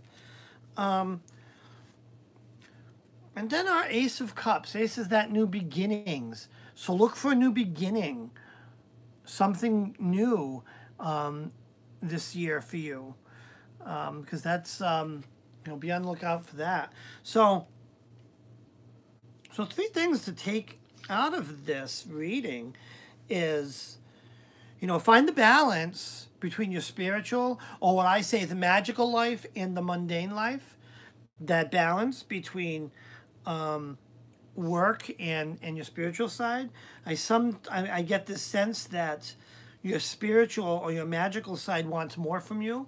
And then our Ace of Cups. Ace is that new beginnings. So look for a new beginning. Something new this year for you. Because that's, be on the lookout for that. So 3 things to take out of this reading is, you know, find the balance between your spiritual, or what I say, the magical life and the mundane life. That balance between work and your spiritual side. I get this sense that your spiritual or your magical side wants more from you,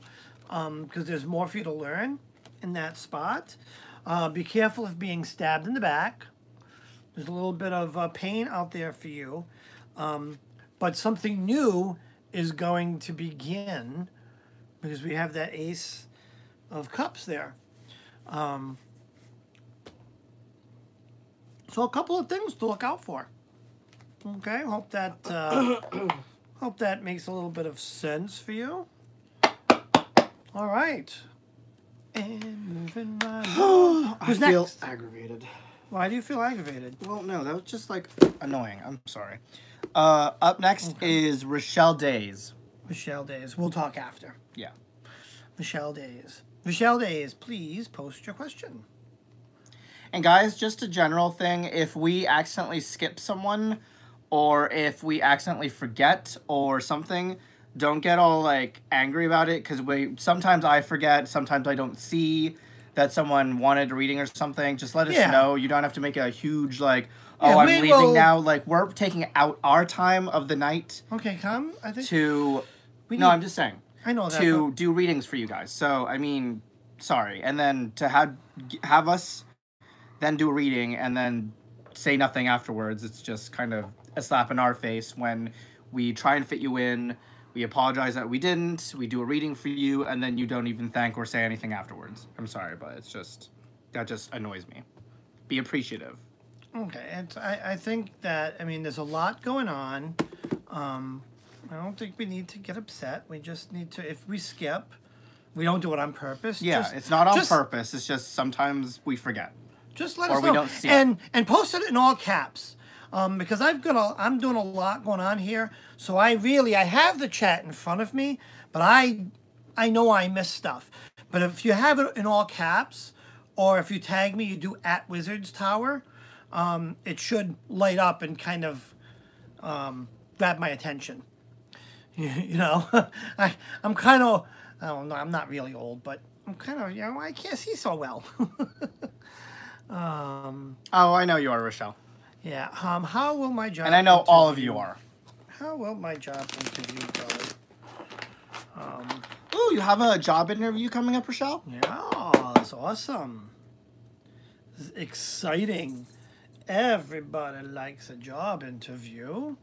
because there's more for you to learn in that spot. Be careful of being stabbed in the back. There's a little bit of pain out there for you, but something new is going to begin, because we have that Ace of Cups there. So a couple of things to look out for. Okay, hope that makes a little bit of sense for you. All right. And moving right on. I feel aggravated. Why do you feel aggravated? Well, no, that was just like annoying. I'm sorry. Up next is Rochelle Days. Michelle Days. We'll talk after. Yeah. Michelle Days. Michelle Days, please post your question. And guys, just a general thing, if we accidentally skip someone, or if we accidentally forget or something, don't get all like angry about it, because sometimes I forget, sometimes I don't see that someone wanted a reading or something. Just let us know. You don't have to make a huge like, oh, I'm leaving now. Like, we're taking out our time of the night. Okay, come. I think I'm just saying. I know that. To do readings for you guys. So, I mean, sorry. And then to have us then do a reading and then say nothing afterwards, it's just kind of a slap in our face when we try and fit you in. We apologize that we didn't. We do a reading for you, and then you don't even thank or say anything afterwards. I'm sorry, but it's just, that just annoys me. Be appreciative. Okay, I think that, I mean, there's a lot going on. I don't think we need to get upset. We just need to, if we skip, we don't do it on purpose. Yeah, it's not on purpose. It's just sometimes we forget. Just let us know. Or we don't see it. And post it in all caps. Because I'm doing a lot going on here. So I have the chat in front of me, but I know I miss stuff. But if you have it in all caps, or if you tag me, you do @Wizards Tower, it should light up and kind of grab my attention. You know, I'm kind of, I don't know, I'm not really old, but I'm kind of, you know, I can't see so well. Oh, I know you are, Rochelle. Yeah. How will my job? And I know all of you are. How will my job interview go? Ooh, you have a job interview coming up, Rochelle? Yeah, that's awesome. This is exciting. Everybody likes a job interview.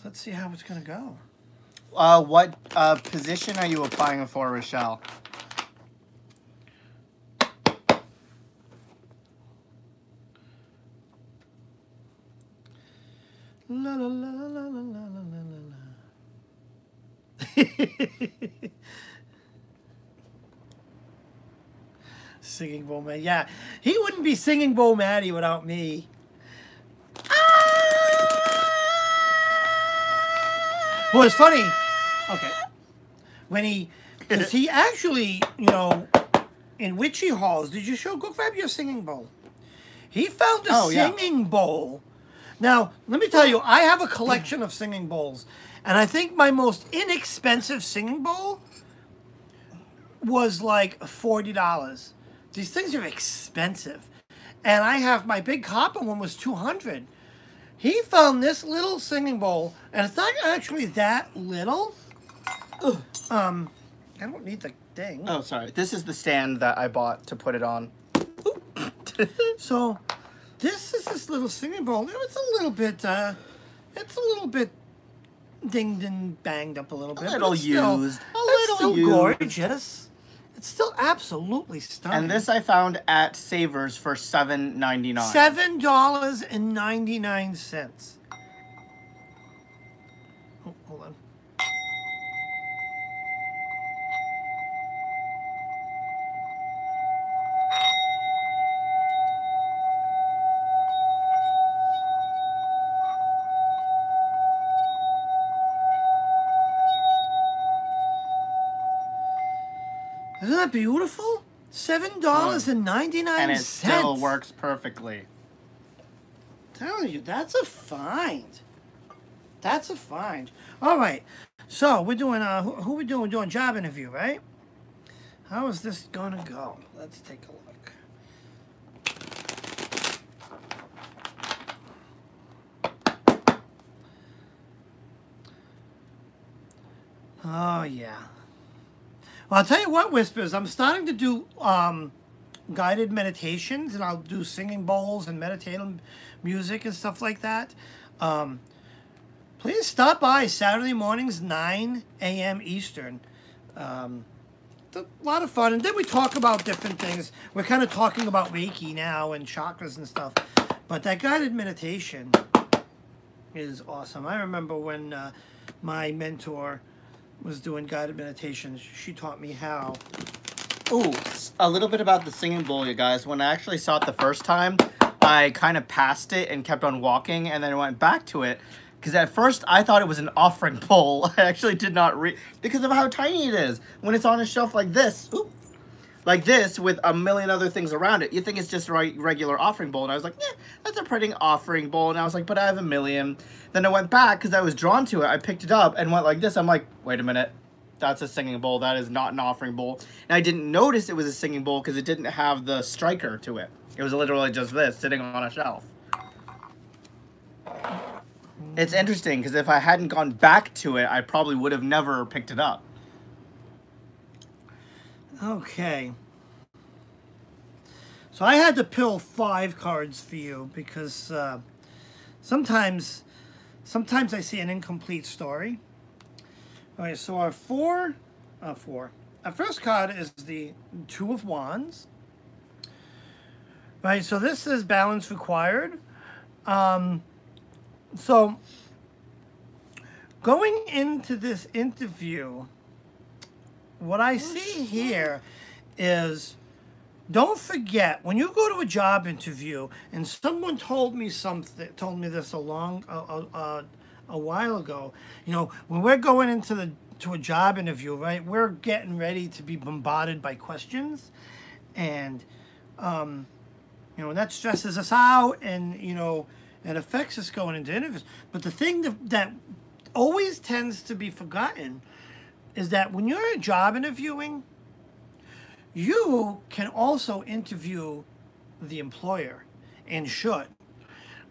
Let's see how it's gonna go. What position are you applying for, Rochelle? La la la la la la la la. Singing Bo Maddie. Yeah, he wouldn't be singing Bo Maddie without me. Well, it's funny. Okay. Because he actually, you know, in Witchy Halls, did you go grab your singing bowl? He found a singing bowl. Now, let me tell you, I have a collection of singing bowls, and I think my most inexpensive singing bowl was like $40. These things are expensive. And I have my big copper one was $200. He found this little singing bowl, and it's not actually that little. I don't need the thing. Oh, sorry. This is the stand that I bought to put it on. So, this is this little singing bowl. It's a little bit dinged and banged up a little bit. A little used. It's still gorgeous. It's still absolutely stunning. And this I found at Savers for $7.99. $7.99. Oh, hold on. Isn't that beautiful? $7.99. And it still works perfectly. I'm telling you, that's a find. That's a find. All right. So we're doing who we doing? We're doing job interview, right? How is this gonna go? Let's take a look. Oh yeah. Well, I'll tell you what, Whispers. I'm starting to do guided meditations, and I'll do singing bowls and meditative music and stuff like that. Please stop by Saturday mornings, 9 a.m. Eastern. It's a lot of fun. And then we talk about different things. We're kind of talking about Reiki now and chakras and stuff. But that guided meditation is awesome. I remember when my mentor was doing guided meditations, she taught me how. Ooh, a little bit about the singing bowl, you guys. When I actually saw it the first time, I kind of passed it and kept on walking, and then I went back to it. Because at first, I thought it was an offering bowl. I actually did not read, because of how tiny it is. When it's on a shelf like this, ooh, like this, with a million other things around it, you think it's just a regular offering bowl. And I was like, yeah, that's a pretty offering bowl. And I was like, but I have a million. Then I went back, because I was drawn to it. I picked it up and went like this. I'm like, wait a minute. That's a singing bowl. That is not an offering bowl. And I didn't notice it was a singing bowl because it didn't have the striker to it. It was literally just this, sitting on a shelf. It's interesting because if I hadn't gone back to it, I probably would have never picked it up. Okay. So I had to pill 5 cards for you because sometimes I see an incomplete story. All right, so our our first card is the Two of Wands. Right, so this is balance required. So going into this interview, what I see here is, don't forget, when you go to a job interview, and someone told me this a while ago, you know, when we're going into a job interview, right, we're getting ready to be bombarded by questions, and you know, that stresses us out, and you know, it affects us going into interviews. But the thing that always tends to be forgotten is that when you're job interviewing, you can also interview the employer, and should.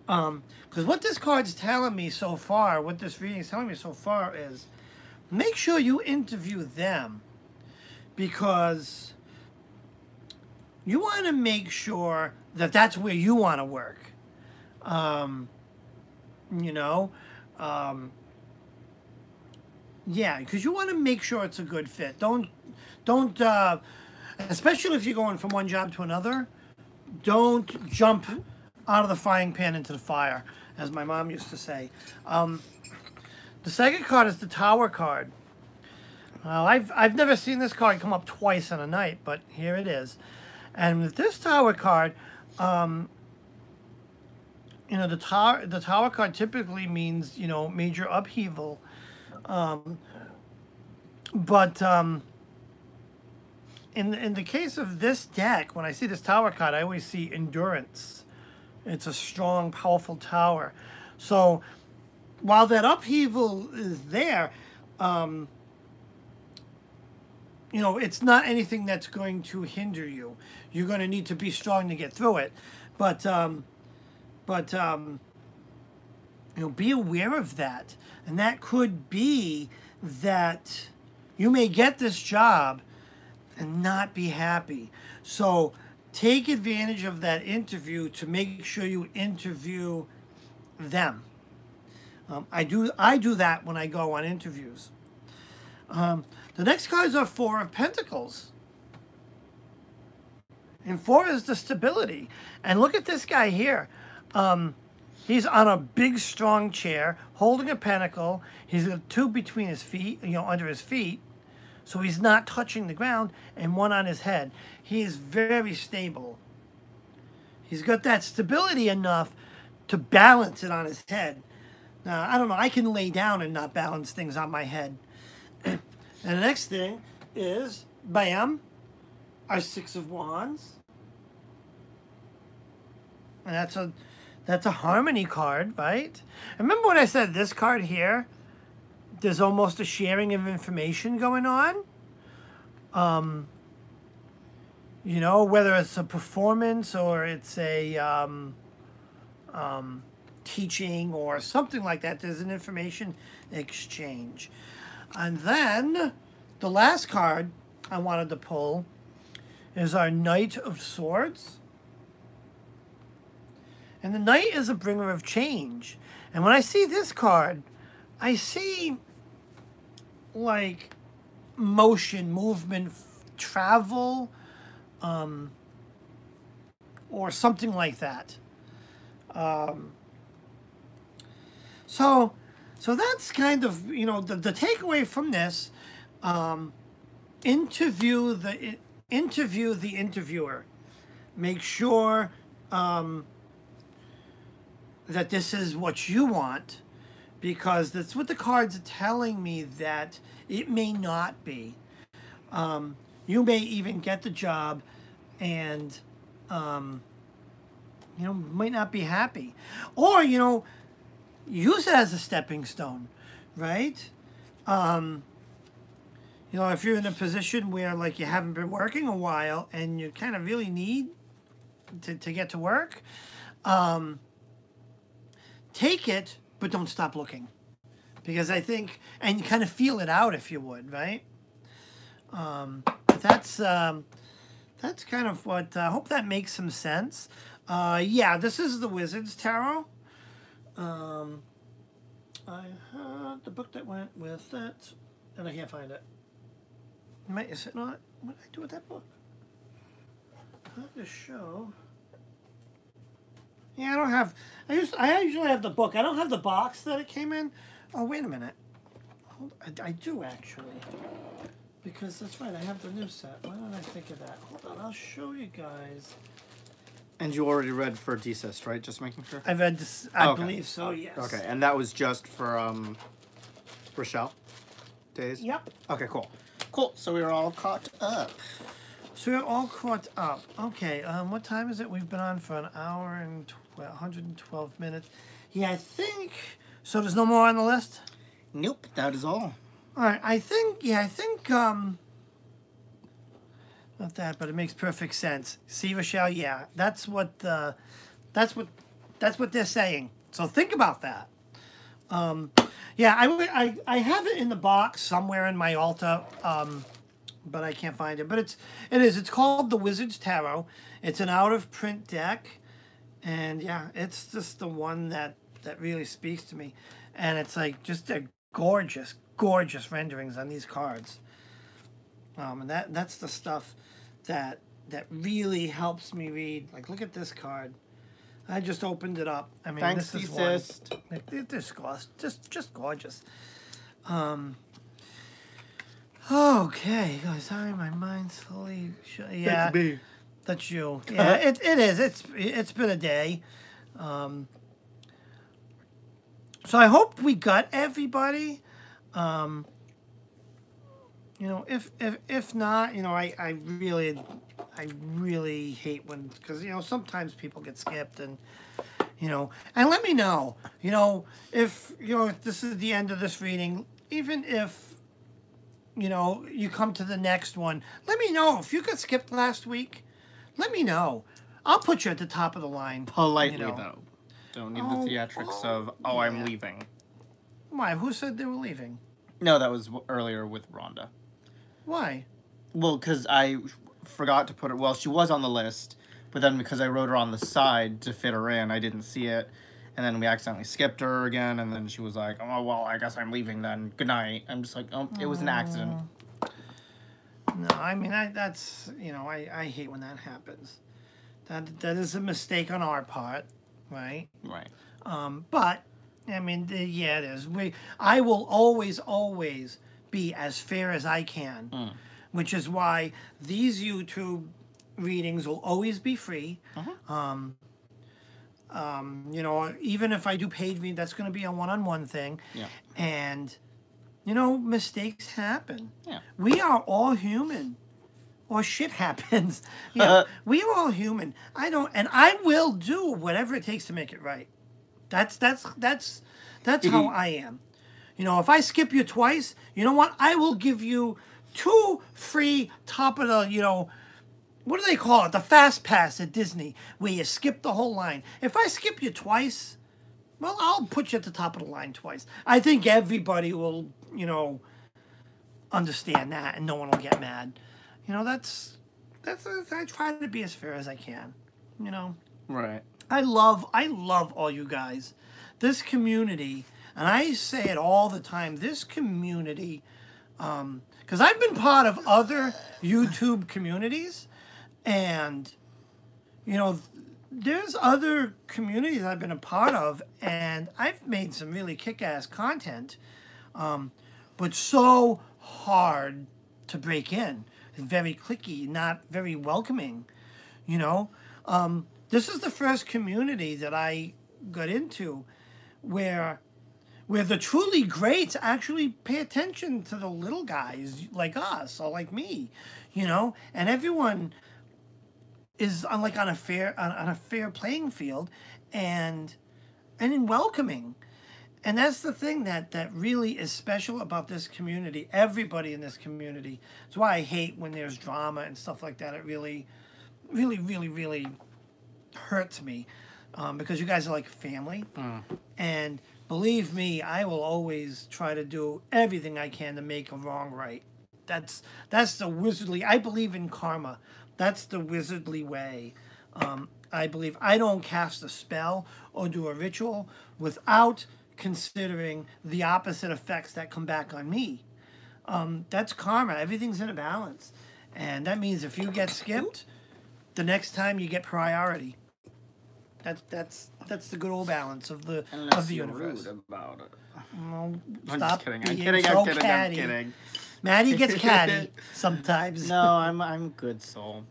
Because what this card's telling me so far, what this reading is telling me so far is, make sure you interview them, because you want to make sure that that's where you want to work. You know, yeah, because you want to make sure it's a good fit. Don't, especially if you're going from one job to another, don't jump out of the frying pan into the fire, as my mom used to say. The second card is the Tower card. I've never seen this card come up twice in a night, but here it is. And with this Tower card, you know, the Tower card typically means, you know, major upheaval. But in the case of this deck, when I see this Tower card, I always see endurance. It's a strong, powerful tower. So while that upheaval is there, you know, it's not anything that's going to hinder you. You're going to need to be strong to get through it. But you know, be aware of that. And that could be that you may get this job and not be happy. So take advantage of that interview to make sure you interview them. I do that when I go on interviews. The next cards are Four of Pentacles. And 4 is the stability. And look at this guy here. He's on a big, strong chair, holding a pentacle. He's got 2 between his feet, you know, under his feet. So he's not touching the ground, and 1 on his head. He is very stable. He's got that stability enough to balance it on his head. Now, I don't know, I can lay down and not balance things on my head. And the next thing is, bam, our 6 of Wands. And That's a harmony card, right? Remember when I said this card here, there's almost a sharing of information going on? You know, whether it's a performance or it's a teaching or something like that, there's an information exchange. And then the last card I wanted to pull is our Knight of Swords. And the Knight is a bringer of change. And when I see this card, I see like motion, movement, travel, or something like that. So that's kind of, you know, the takeaway from this. Interview the interviewer. Make sure that this is what you want, because that's what the cards are telling me that it may not be. You may even get the job and, you know, might not be happy. Or, you know, use it as a stepping stone, right? You know, if you're in a position where, like, you haven't been working a while and you kind of really need to get to work, take it, but don't stop looking. Because I think, and kind of feel it out if you would, right? That's kind of what, I hope that makes some sense. Yeah, this is the Wizard's Tarot. I had the book that went with it, and I can't find it. Is it not? What did I do with that book? I have to show. Yeah, I don't have. I usually have the book. I don't have the box that it came in. Oh, wait a minute. I do actually, because that's right. I have the new set. Why don't I think of that? Hold on, I'll show you guys. And you already read for Desist, right? Just making sure. I read this. I believe so. Yes. Okay, and that was just for Rochelle days. Yep. Okay, cool. Cool. So we were all caught up. So we're all caught up. Okay. What time is it? We've been on for an hour and 112 minutes. Yeah, I think. So there's no more on the list? Nope. That is all. All right. I think. Not that, but it makes perfect sense. See, Rochelle. Yeah, that's what they're saying. So think about that. Yeah, I have it in the box somewhere in my altar, but I can't find it. But it's called the Wizard's Tarot. It's an out of print deck, and yeah, it's just the one that really speaks to me, and it's like just a gorgeous renderings on these cards. And that's the stuff that really helps me read. Like, look at this card. I just opened it up. I mean, thanks, this is Desist. one. It's just gorgeous. Okay, guys. Sorry, my mind's slowly. Yeah, That's me. That's you. Yeah, it is. It's been a day. So I hope we got everybody. You know, if not, you know, I really hate when, because, you know, sometimes people get skipped, and, you know, and let me know, you know, if, you know, if this is the end of this reading, even if, you know, you come to the next one, let me know. If you got skipped last week, let me know. I'll put you at the top of the line. Politely, you know. though. Don't need the theatrics of, yeah. I'm leaving. Why? Who said they were leaving? No, that was earlier with Rhonda. Why? Well, because I forgot to put her... Well, she was on the list, but then because I wrote her on the side to fit her in, I didn't see it. And then we accidentally skipped her again, and then she was like, oh, well, I guess I'm leaving then. Good night. I'm just like, oh, it was an accident. No, I mean, that's, you know, I hate when that happens. That is a mistake on our part, right? Right. But, I mean, yeah, it is. I will always be as fair as I can, which is why these YouTube readings will always be free. You know, even if I do paid read, that's going to be a one-on-one thing. Yeah. And, you know, mistakes happen. Yeah. We are all human. or shit happens. You know, we are all human. I will do whatever it takes to make it right. That's how I am. You know, if I skip you twice, you know what? I will give you 2 free top of the, you know, what do they call it? The fast pass at Disney, where you skip the whole line. If I skip you twice, well, I'll put you at the top of the line twice. I think everybody will, you know, understand that, and no one will get mad. You know, that's I try to be as fair as I can. You know, Right. I love all you guys. This community, and I say it all the time. This community, because I've been part of other YouTube communities, and you know, there's other communities I've been a part of, and I've made some really kick-ass content, but so hard to break in. It's very cliquey, not very welcoming, you know. This is the first community that I got into where the truly greats actually pay attention to the little guys like us or like me, you know, and everyone is on a fair playing field and in welcoming. And that's the thing that really is special about this community. Everybody in this community. That's why I hate when there's drama and stuff like that. It really, really, really, really hurts me because you guys are like family. And believe me, I will always try to do everything I can to make a wrong right. That's the wizardly. I believe in karma. That's the wizardly way. I believe I don't cast a spell or do a ritual without considering the opposite effects that come back on me. That's karma. Everything's in a balance. And that means if you get skipped, the next time you get priority. That's the good old balance of the universe. Rude about it. No, I'm stop just kidding. being I'm so kidding. catty. I'm kidding. Maddie gets catty sometimes. No, I'm good soul.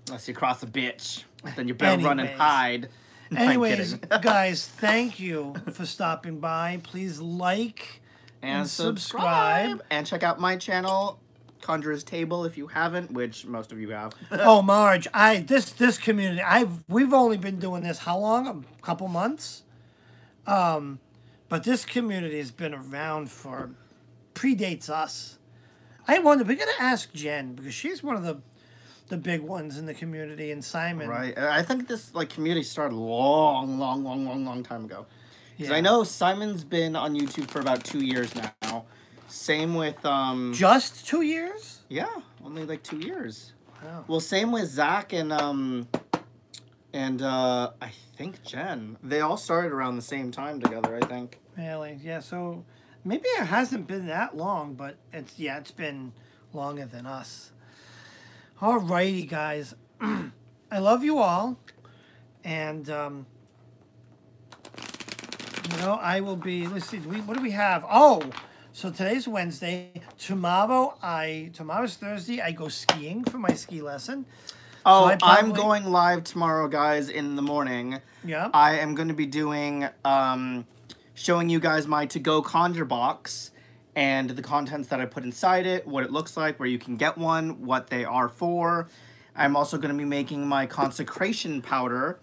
Unless you cross a bitch, then you better run and hide. Anyways, guys, thank you for stopping by. Please like and subscribe. And check out my channel, Conjurer's Table, if you haven't, which most of you have. Oh, Marge, this community, we've only been doing this how long? A couple months? But this community has been around for predates us. I wonder, we're gonna ask Jen because she's one of the big ones in the community, and Simon. Right. I think this community started long time ago. Because Yeah. I know Simon's been on YouTube for about 2 years now. Same with Just 2 years? yeah, only like 2 years. Wow. Well, same with Zach and I think Jen. They all started around the same time together, I think. Really? Yeah. So maybe it hasn't been that long, but it's been longer than us. Alrighty, guys. I love you all, and you know, I will be. Let's see. What do we have? Oh, so today's Wednesday. Tomorrow's Thursday. I go skiing for my ski lesson. Oh, So I'm going live tomorrow, guys, in the morning. Yeah. I am going to be doing, showing you guys my to-go conjure box and the contents that I put inside it, what it looks like, where you can get one, what they are for. I'm also going to be making my consecration powder,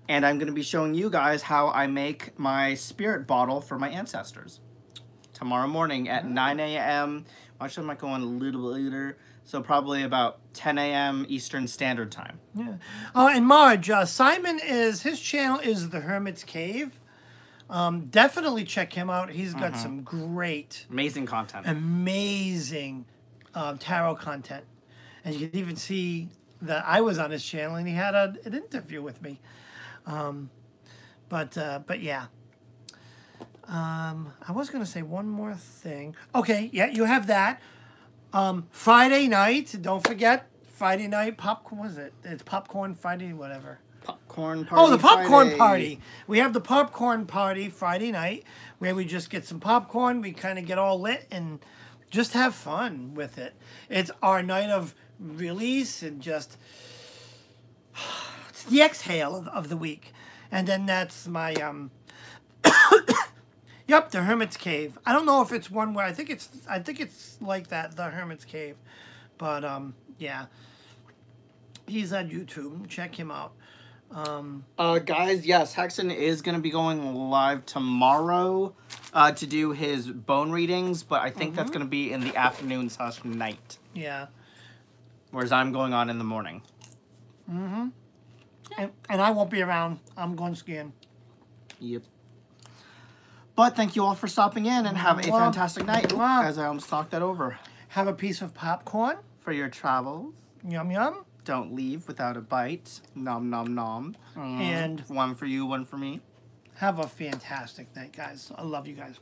and I'm going to be showing you guys how I make my spirit bottle for my ancestors. Tomorrow morning at 9 a.m. Actually, I might go on a little bit later. So probably about 10 a.m. Eastern Standard Time. Yeah. Oh, and Marge, Simon his channel is The Hermit's Cave. Definitely check him out. He's got some great, Amazing content. amazing tarot content. And you can even see that I was on his channel and he had an interview with me. But yeah. I was going to say one more thing. Okay, yeah, you have that. Friday night, don't forget, Friday night, popcorn, what is it? It's Popcorn Friday, whatever. Popcorn party. Oh, the popcorn Friday. party. We have the popcorn party Friday night where we just get some popcorn, we kind of get all lit and just have fun with it. It's our night of release and just, it's the exhale of the week. And then that's my, yep, the Hermit's Cave. I don't know if it's one where I think it's like that, the Hermit's Cave. But yeah. He's on YouTube. Check him out. Guys, yes, Hexen is going to be going live tomorrow to do his bone readings, but I think that's going to be in the afternoon / night. Yeah. Whereas I'm going on in the morning. And I won't be around. I'm going skiing. Yep. But thank you all for stopping in and have a fantastic night. As I almost knocked that over. Have a piece of popcorn. For your travels. Yum, yum. Don't leave without a bite. Nom, nom, nom. And one for you, one for me. have a fantastic night, guys. I love you guys.